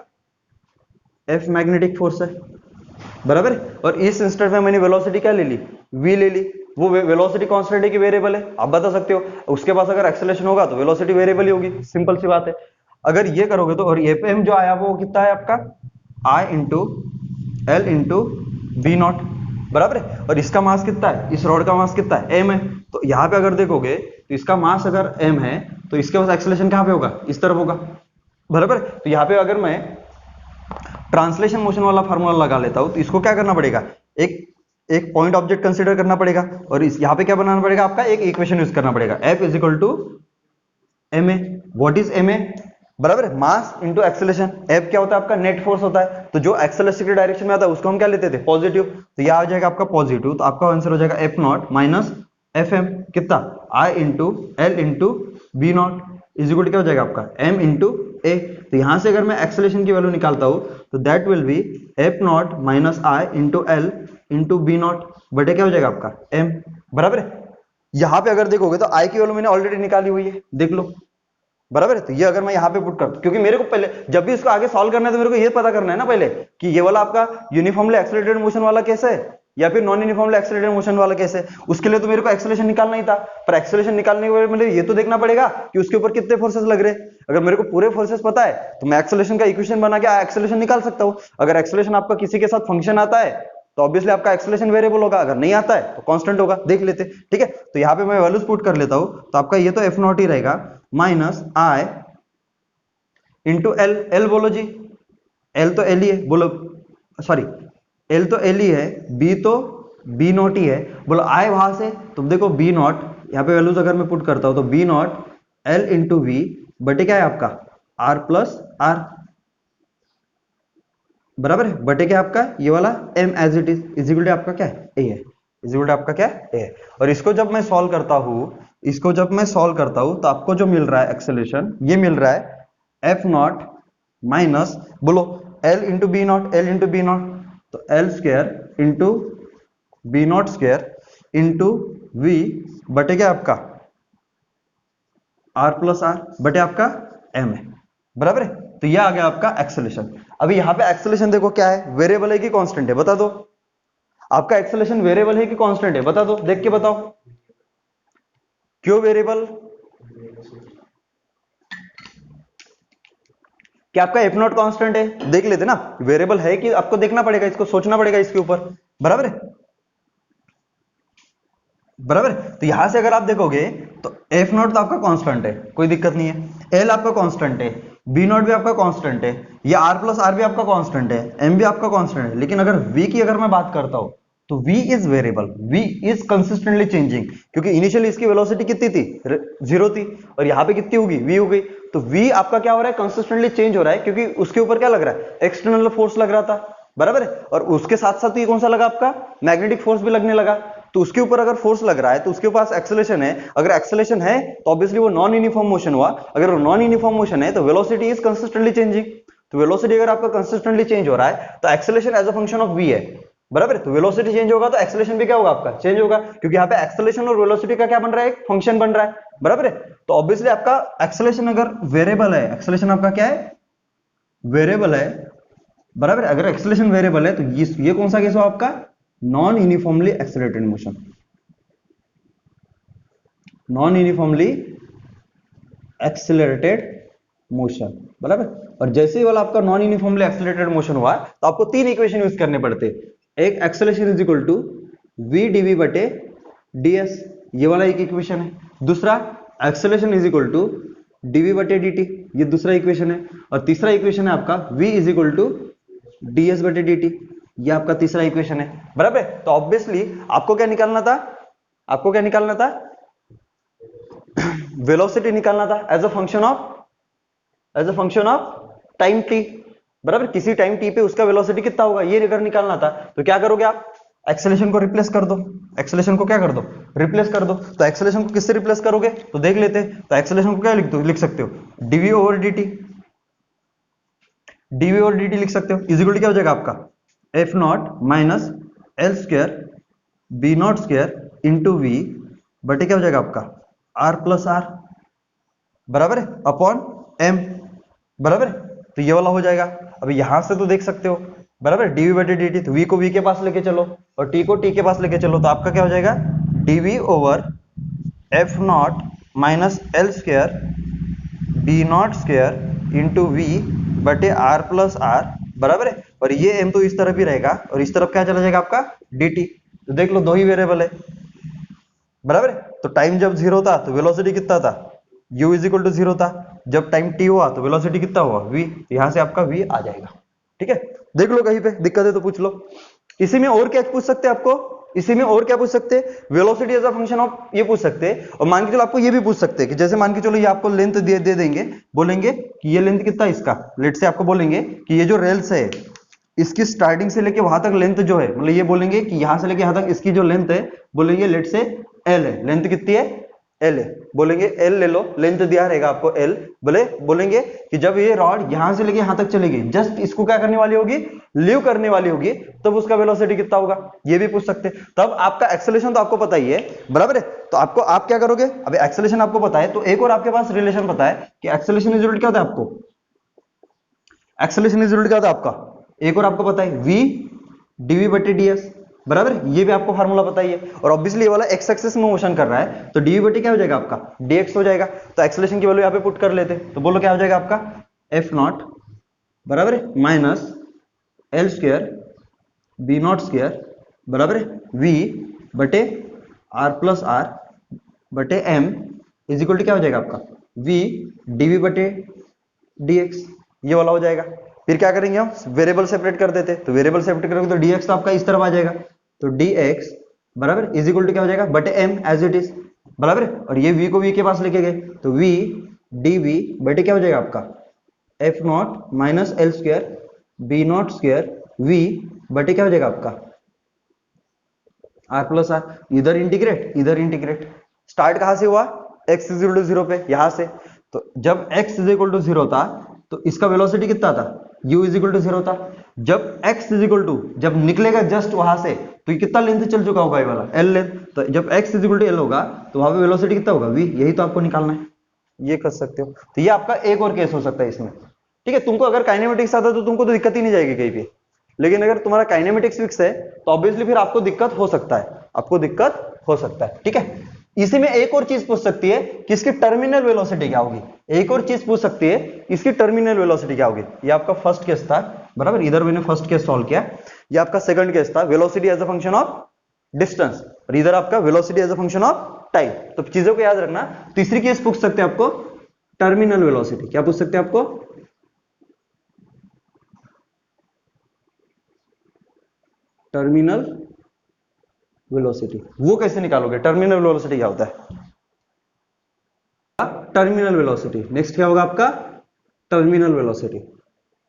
एफ मैग्नेटिक फोर्स है, बराबर। और इस इंस्टेंट में मैंने वेलोसिटी क्या ले ली v ले ली, वो वेलोसिटी कांस्टेंट है कि वेरिएबल है आप बता सकते हो। उसके पास अगर एक्सेलरेशन होगा तो वेलोसिटी वेरिएबल ही होगी, सिंपल सी बात है। अगर ये करोगे तो, और एफएम जो आया वो कितना है आपका I into L into B naught, बराबर है। और इसका मास कितना है, इस रॉड का मास कितना है m है। तो यहाँ पे अगर देखोगे तो इसका मास अगर m है तो इसके पास एक्सेलरेशन कहाँ पे होगा इस तरफ होगा, बराबर। तो यहाँ पे अगर मैं ट्रांसलेशन मोशन वाला फार्मूला लगा लेता हूं तो इसको क्या करना पड़ेगा, एक पॉइंट ऑब्जेक्ट कंसीडर करना पड़ेगा, और इस यहाँ पे क्या बनाना पड़ेगा आपका एक इक्वेशन यूज करना पड़ेगा, F is equal to M A. What is M A, बराबर मास इंटू एक्सेलरेशन। F क्या होता है आपका नेट फोर्स होता है, तो जो एक्सेलरेशन के डायरेक्शन में आता है उसको हम क्या लेते थे पॉजिटिव, तो यह आ जाएगा आपका पॉजिटिव, तो आपका आंसर हो जाएगा F not minus F M कितना I into L into B not is equal क्या हो जाएगा आपका m इंटू ए। तो यहां से अगर मैं एक्सेलरेशन की वैल्यू निकालता हूं तो that will be F not minus I into L into B naught बटे क्या हो जाएगा आपका m, बराबर है। यहां पे अगर देखोगे तो आई की वैल्यू मैंने ऑलरेडी निकाली हुई है, देख लो, बराबर है। तो ये अगर मैं यहां पे पुट कर, क्योंकि मेरे को पहले जब भी इसको आगे सॉल्व करना है तो मेरे को ये पता करना है ना पहले कि ये वाला आपका यूनिफॉर्मली एक्सेलरेटेड मोशन वाला केस है या फिर नॉन यूनिफॉर्मली एक्सेलरेटेड मोशन वाला केस है। उसके लिए तो मेरे को एक्सेलरेशन निकालना ही था, पर एक्सेलरेशन निकालने के बाद मुझे ये तो देखना पड़ेगा कि उसके ऊपर कितने फोर्सेस लग रहे हैं। अगर मेरे को पूरे फोर्सेस पता है तो मैं एक्सेलरेशन का इक्वेशन बना के एक्सेलरेशन निकाल सकता हूं। अगर एक्सेलरेशन आपका किसी के साथ फंक्शन आता है तो ऑब्वियसली आपका एक्सेलरेशन वेरिएबल होगा, अगर नहीं आता है तो कांस्टेंट होगा, देख लेते, ठीक है। तो यहाँ पे मैं वैल्यूज पुट कर लेता हूं, तो आपका ये तो एफ नॉट ही रहेगा minus I into L, L बोलो जी, एल तो एल ही है बोलो, सॉरी एल तो एल ही है, बी तो बी नॉट ही है बोलो, आई वहां से, तो देखो बी नॉट यहाँ पे वैल्यूज अगर मैं पुट करता हूं तो B not L into V बटे क्या है आपका आर प्लस आर, बराबर है, बटे क्या आपका ये वाला M as it is equal to आपका क्या है ए है, इज इक्वल टू आपका क्या है ए है। और इसको जब मैं सॉल्व करता हूं, इसको जब मैं सॉल्व करता हूं तो आपको जो मिल रहा है एक्सेलरेशन ये मिल रहा है एफ नॉट माइनस बोलो L into B not, L into B not, तो L square into B not square into V बटे क्या आपका आर प्लस आर बटे आपका एम है, बराबर है। तो यह आ गया आपका एक्सेलरेशन। अभी यहां पे एक्सेलरेशन देखो क्या है, वेरिएबल है कि कांस्टेंट है, बता दो। आपका एक्सेलरेशन वेरिएबल है कि कांस्टेंट है, बता दो, देख के बताओ। क्यों वेरिएबल, क्या आपका एफ नॉट कांस्टेंट है, देख लेते ना, वेरिएबल है कि आपको देखना पड़ेगा, इसको सोचना पड़ेगा इसके ऊपर, बराबर है, बराबर। तो यहां से अगर आप देखोगे तो एफ नॉट तो आपका कांस्टेंट है, कोई दिक्कत नहीं है, एल आपका कांस्टेंट है, बी नॉट भी आपका कांस्टेंट है, ये आर प्लस आर भी आपका कांस्टेंट है, एम भी आपका कांस्टेंट है। लेकिन अगर वी की अगर मैं बात करता हूं तो v is variable, v is consistently changing, क्योंकि इनिशियली इसकी वेलोसिटी कितनी थी 0 थी, और यहां पे कितनी होगी v हो गई। तो v आपका क्या हो रहा है कंसिस्टेंटली चेंज हो रहा है, क्योंकि उसके ऊपर क्या लग रहा है एक्सटर्नल फोर्स लग रहा था, बराबर है। और उसके साथ साथ ये कौन सा लगा आपका मैग्नेटिक फोर्स भी लगने लगा। तो उसके ऊपर अगर फोर्स लग रहा है तो उसके पास एक्सेलरेशन है, अगर एक्सेलरेशन है तो ऑब्वियसली वो नॉन यूनिफॉर्म मोशन हुआ, अगर वो नॉन यूनिफॉर्म मोशन है तो वेलोसिटी इज कंसिस्टेंटली चेंजिंग। तो वेलोसिटी अगर आपका कंसिस्टेंटली चेंज हो रहा है तो acceleration as a function of v है, बराबर है। तो वेलोसिटी चेंज होगा तो एक्सेलरेशन भी क्या होगा आपका, चेंज होगा, क्योंकि यहाँ पे एक्सेलरेशन और वेलोसिटी का क्या बन रहा है, एक फंक्शन बन रहा है, बराबर है। तो ऑब्वियसली आपका एक्सेलरेशन अगर वेरिएबल है, एक्सेलरेशन आपका क्या है, वेरिएबल है, बराबर है। अगर एक्सेलरेशन वेरिएबल है तो ये कौन सा केस हो आपका, non uniformly accelerated motion, non uniformly accelerated motion, बराबर। और जैसे ही वाला आपका नॉन यूनिफॉर्मली एक्सेलरेटेड मोशन हुआ तो आपको तीन इक्वेशन यूज करने पड़ते, एक acceleration is equal to V DV बटे डीएस, ये वाला एक इक्वेशन है। दूसरा acceleration is equal to DV बटे डीटी, ये दूसरा इक्वेशन है। और तीसरा इक्वेशन है आपका v is equal to DS बटे डीटी, ये आपका तीसरा इक्वेशन है, बराबर। तो ऑब्वियसली आपको क्या निकालना था, आपको क्या निकालना था, वेलोसिटी निकालना था as a function of time T, बराबर। किसी टाइम टी पे उसका वेलोसिटी कितना होगा ये अगर निकालना था तो क्या करोगे आप, एक्सेलरेशन को रिप्लेस कर दो, एक्सेलरेशन को क्या कर दो, रिप्लेस कर दो। तो एक्सेलरेशन को किससे रिप्लेस करोगे तो देख लेते हैं। तो एक्सेलरेशन को क्या लिख सकते हो, DV over DT, DV over DT लिख सकते हो, इजिकल क्या हो जाएगा आपका, F not minus L square B not square into V बटे क्या हो जाएगा आपका आर प्लस आर, बराबर है, अपॉन एम, बराबर है। तो ये वाला हो जाएगा। अभी यहां से तो देख सकते हो, बराबर, डीवी बटे डी तो वी को वी के पास लेके चलो और टी को टी के पास लेके चलो, तो आपका क्या हो जाएगा, DV over F not minus L square B not square into V बटे आर प्लस आर, बराबर है। और ये एम तो इस तरफ ही रहेगा और इस तरफ क्या चला जाएगा आपका dt। तो देख लो दो ही वेरिएबल है, बराबर है। तो टाइम जब जीरो था तो वेलोसिटी कितना था, u is equal to zero था। जब टाइम t हुआ तो वेलोसिटी कितना हुआ v, यहां से आपका v आ जाएगा, ठीक है। देख लो कहीं पे दिक्कत है तो पूछ लो। इसी में और क्या पूछ सकते हैं आपको, इसी में और क्या पूछ सकते हैं, velocity as a function of ये पूछ सकते हैं। और मान के चलो आपको ये भी पूछ सकते हैं कि जैसे मान के चलो ये आपको लेंथ दे देंगे, बोलेंगे कि ये लेंथ कितना है इसका, लेट से आपको बोलेंगे कि ये जो रेल्स है इसकी स्टार्टिंग से लेके वहां तक लेंथ जो है, मतलब ये बोलेंगे कि यहां से लेके यहां तक इसकी जो लेंथ है, बोलेंगे लेट से एल है, लेंथ कितनी है एल है, बोलेंगे एल ले लो, लेंथ दिया रहेगा आपको एल, बोलेंगे कि जब ये रॉड यहां से लेके यहां तक चलेगी, जस्ट इसको क्या करने वाली होगी, लीव करने वाली होगी, तब उसका वेलोसिटी कितना होगा, ये भी पूछ सकते हैं। तब आपका एक्सेलरेशन तो आपको पता ही है, बराबर है। तो आपको आप क्या करोगे, अभी एक्सेलरेशन आपको पता है तो एक और आपके पास रिलेशन पता है कि एक्सेलरेशन इज क्या होता है आपको, एक्सेलरेशन इज क्या होता है आपका, एक और आपको पता है v dv बटे ds, बराबर, ये भी आपको फार्मूला पता ही है। और ऑब्वियसली ये वाला एक्स एक्सिस में मोशन कर रहा है तो dv बटे क्या हो जाएगा आपका dx हो जाएगा। तो एक्सेलरेशन की वैल्यू यहाँ पे पुट कर लेते, तो बोलो क्या हो जाएगा आपका एफ नॉट, बराबर है, minus L square B not square, बराबर है, v बटे आर प्लस आर बटे एम इज इक्वल टू क्या हो जाएगा आपका v dv बटे dx, ये वाला हो जाएगा। फिर क्या करेंगे हम, वेरिएबल सेपरेट कर देते, तो वेरिएबल सेपरेट करोगे तो dx तो आपका इस तरफ आ जाएगा, तो dx बराबर इज इक्वल टू क्या हो जाएगा बटे m एज इट इज, बराबर। और ये v को v के पास लेके गए तो v dv बटे क्या हो जाएगा आपका F not minus L square B not square v बटे क्या हो जाएगा आपका r प्लस आर, इधर इंटीग्रेट इधर इंटीग्रेट। स्टार्ट कहां से हुआ, x is equal to zero पे, यहां से। तो जब x is equal to zero था तो इसका वेलोसिटी कितना था, u is equal to zero था। जब x इज इक्वल टू, जब निकलेगा जस्ट वहां से तो ये कितना लेंथ चल चुका होगा ये वाला l लेंथ। तो जब x is equal to l होगा तो वहां पे वेलोसिटी कितना होगा v, यही तो आपको निकालना है, ये कर सकते हो। तो ये आपका एक और केस हो सकता है इसमें, ठीक है। तुमको अगर काइनेमेटिक्स आता तो तुमको तो दिक्कत ही नहीं जाएगी कहीं भी, लेकिन अगर तुम्हारा काइनेमेटिक्स फिक्स है तो ऑब्वियसली फिर आपको दिक्कत हो सकता है, आपको दिक्कत हो सकता है, ठीक है। इसी में एक और चीज पूछ सकती है कि इसकी टर्मिनल वेलोसिटी क्या होगी, एक और चीज पूछ सकती है इसकी टर्मिनल वेलोसिटी क्या होगी। ये आपका फर्स्ट केस था, बराबर, इधर मैंने फर्स्ट केस सॉल्व किया। ये आपका सेकंड केस था, velocity as a function of distance, और इधर आपका velocity as a function of time. तो चीजों को याद रखना। तीसरी केस पूछ सकते हैं आपको टर्मिनल वेलोसिटी, क्या पूछ सकते हैं आपको, टर्मिनल वेलोसिटी। वो कैसे निकालोगे, टर्मिनल वेलोसिटी क्या होता है, टर्मिनल वेलोसिटी। नेक्स्ट क्या होगा आपका टर्मिनल वेलोसिटी,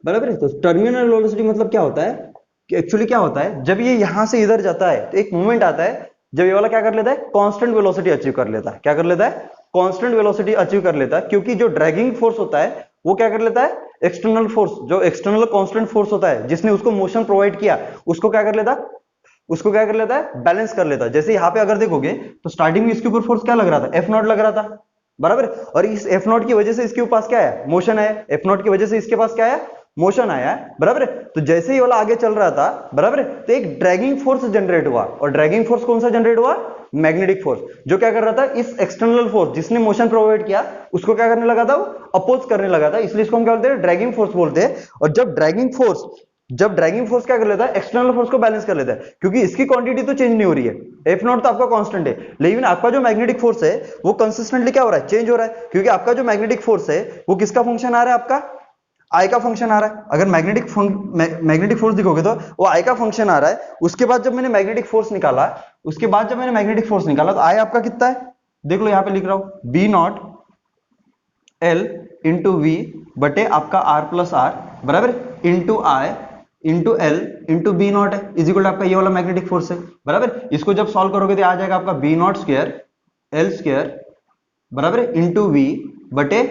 बराबर है। तो टर्मिनल वेलोसिटी मतलब क्या होता है कि एक्चुअली क्या होता है, जब ये यहां से इधर जाता है तो एक मोमेंट आता है जब ये वाला क्या कर लेता है, कांस्टेंट वेलोसिटी अचीव कर लेता है। क्या कर लेता है, कांस्टेंट वेलोसिटी अचीव कर लेता है, क्योंकि जो ड्रैगिंग फोर्स होता है वो क्या कर लेता है, एक्सटर्नल फोर्स, जो एक्सटर्नल कांस्टेंट फोर्स होता है जिसने उसको मोशन प्रोवाइड किया, उसको क्या कर लेता है, उसको क्या कर लेता है, बैलेंस कर लेता है। जैसे यहाँ पे अगर देखोगे तो स्टार्टिंग में इसके ऊपर फोर्स क्या लग रहा था, F0 लग रहा था, बराबर। और इस F0 की वजह से इसके पास क्या है, मोशन है। F0 की वजह से इसके पास क्या है, मोशन आया है, बराबर। तो जैसे ही वाला आगे चल रहा था, बराबर, तो एक ड्रैगिंग फोर्स जनरेट हुआ। और ड्रैगिंग फोर्स कौन सा जनरेट हुआ, मैग्नेटिक फोर्स, जो क्या कर रहा था, इस एक्सटर्नल फोर्स जिसने मोशन प्रोवाइड किया उसको क्या करने लगा था, वो अपोज करने लगा था। इसलिए इसको हम क्या बोलते हैं, ड्रैगिंग फोर्स बोलते हैं। और जब ड्रैगिंग फोर्स क्या कर लेता है, एक्सटर्नल फोर्स को बैलेंस कर लेता है, क्योंकि इसकी क्वांटिटी तो चेंज नहीं हो रही है, F0 तो आपका कांस्टेंट है, लेकिन आपका जो मैग्नेटिक फोर्स है वो कंसिस्टेंटली क्या हो रहा है, चेंज हो रहा है। क्योंकि आपका जो मैग्नेटिक फोर्स है वो किसका फंक्शन आ रहा है, आपका आई का फंक्शन आ रहा है। अगर मैग्नेटिक फोर्स देखोगे तो वो आई का फंक्शन आ रहा है। उसके बाद जब मैंने मैग्नेटिक फोर्स निकाला, तो आई आपका कितना है, देख लो यहाँ पे लिख रहा हूं, B not L into V बटे आपका आर प्लस आर, बराबर, into I into L into B naught है, इज इक्वल आपका ये वाला मैग्नेटिक फोर्स है, बराबर। इसको जब सॉल्व करोगे तो आ जाएगा आपका B not square L square, बराबर, इंटू वी बटे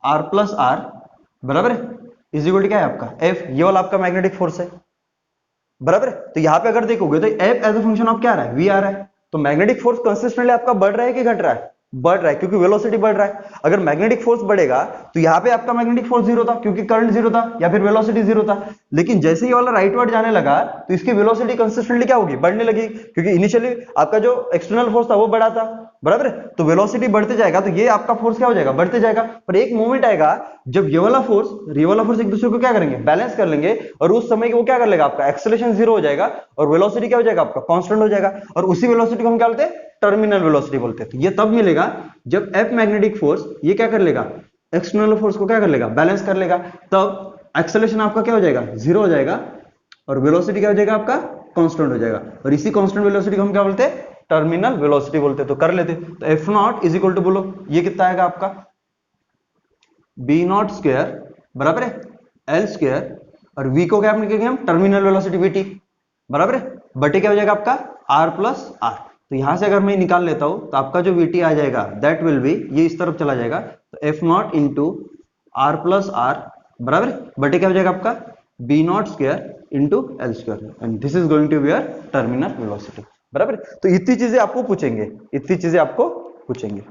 आर प्लस आर, बराबर, इज इक्वल क्या है आपका एफ, ये वाला आपका मैग्नेटिक फोर्स है, बराबर। तो यहां पे अगर देखोगे तो F as a function of क्या आ रहा है, वी आ रहा है। तो मैग्नेटिक फोर्स कंसिस्टेंटली आपका बढ़ रहा है कि घट रहा है, बढ़ रहा है, क्योंकि वेलोसिटी बढ़ रहा है। अगर मैग्नेटिक फोर्स बढ़ेगा तो यहाँ पे आपका मैग्नेटिक फोर्स जीरो था, क्योंकि करंट जीरो था या फिर वेलोसिटी जीरो था। लेकिन जैसे ही वाला राइटवर्ड जाने लगा तो इसकी वेलोसिटी कंसिस्टेंटली क्या होगी, बढ़ने लगी, क्योंकि इनिशियली आपका जो एक्सटर्नल फोर्स था वो बढ़ा था, बराबर। तो वेलोसिटी बढ़ते जाएगा तो ये आपका फोर्स क्या हो जाएगा, बढ़ते जाएगा। पर एक मोमेंट आएगा जब ये वाला फोर्स एक दूसरे को क्या करेंगे, बैलेंस कर लेंगे, और उस समय वो क्या कर लेगा, आपका एक्सेलरेशन जीरो हो जाएगा और वेलोसिटी क्या हो जाएगा, आपका कांस्टेंट हो जाएगा। और उसी वेलोसिटी को हम क्या बोलते हैं, टर्मिनल वेलोसिटी बोलते हैं। तो ये तब मिलेगा जब एफ मैग्नेटिक फोर्स ये क्या कर लेगा, एक्सटर्नल फोर्स को क्या कर लेगा, बैलेंस कर लेगा। तब एक्सेलरेशन आपका क्या हो जाएगा, जीरो हो जाएगा, और वेलोसिटी क्या हो जाएगा, आपका कांस्टेंट हो जाएगा। और इसी कांस्टेंट वेलोसिटी को हम क्या बोलते हैं, टर्मिनल वेलोसिटी बोलते हैं। तो कर लेते, तो F naught is equal to, बोलो ये कितना आएगा आपका, बी नॉट स्क्वायर, बराबर है, एल स्क्वायर, और वी को क्या लिखेंगे हम, टर्मिनल वेलोसिटी वीटी, बराबर है, बटे क्या हो जाएगा आपका आर प्लस आर। तो यहां से अगर मैं निकाल लेता हूं तो आपका जो वीटी आ जाएगा दैट विल बी, ये इस तरफ चला जाएगा, तो F naught into R plus R, बराबर, बटे क्या हो जाएगा आपका B not square into L square, and this is going to be your terminal velocity, बराबर। तो इतनी चीजें आपको पूछेंगे,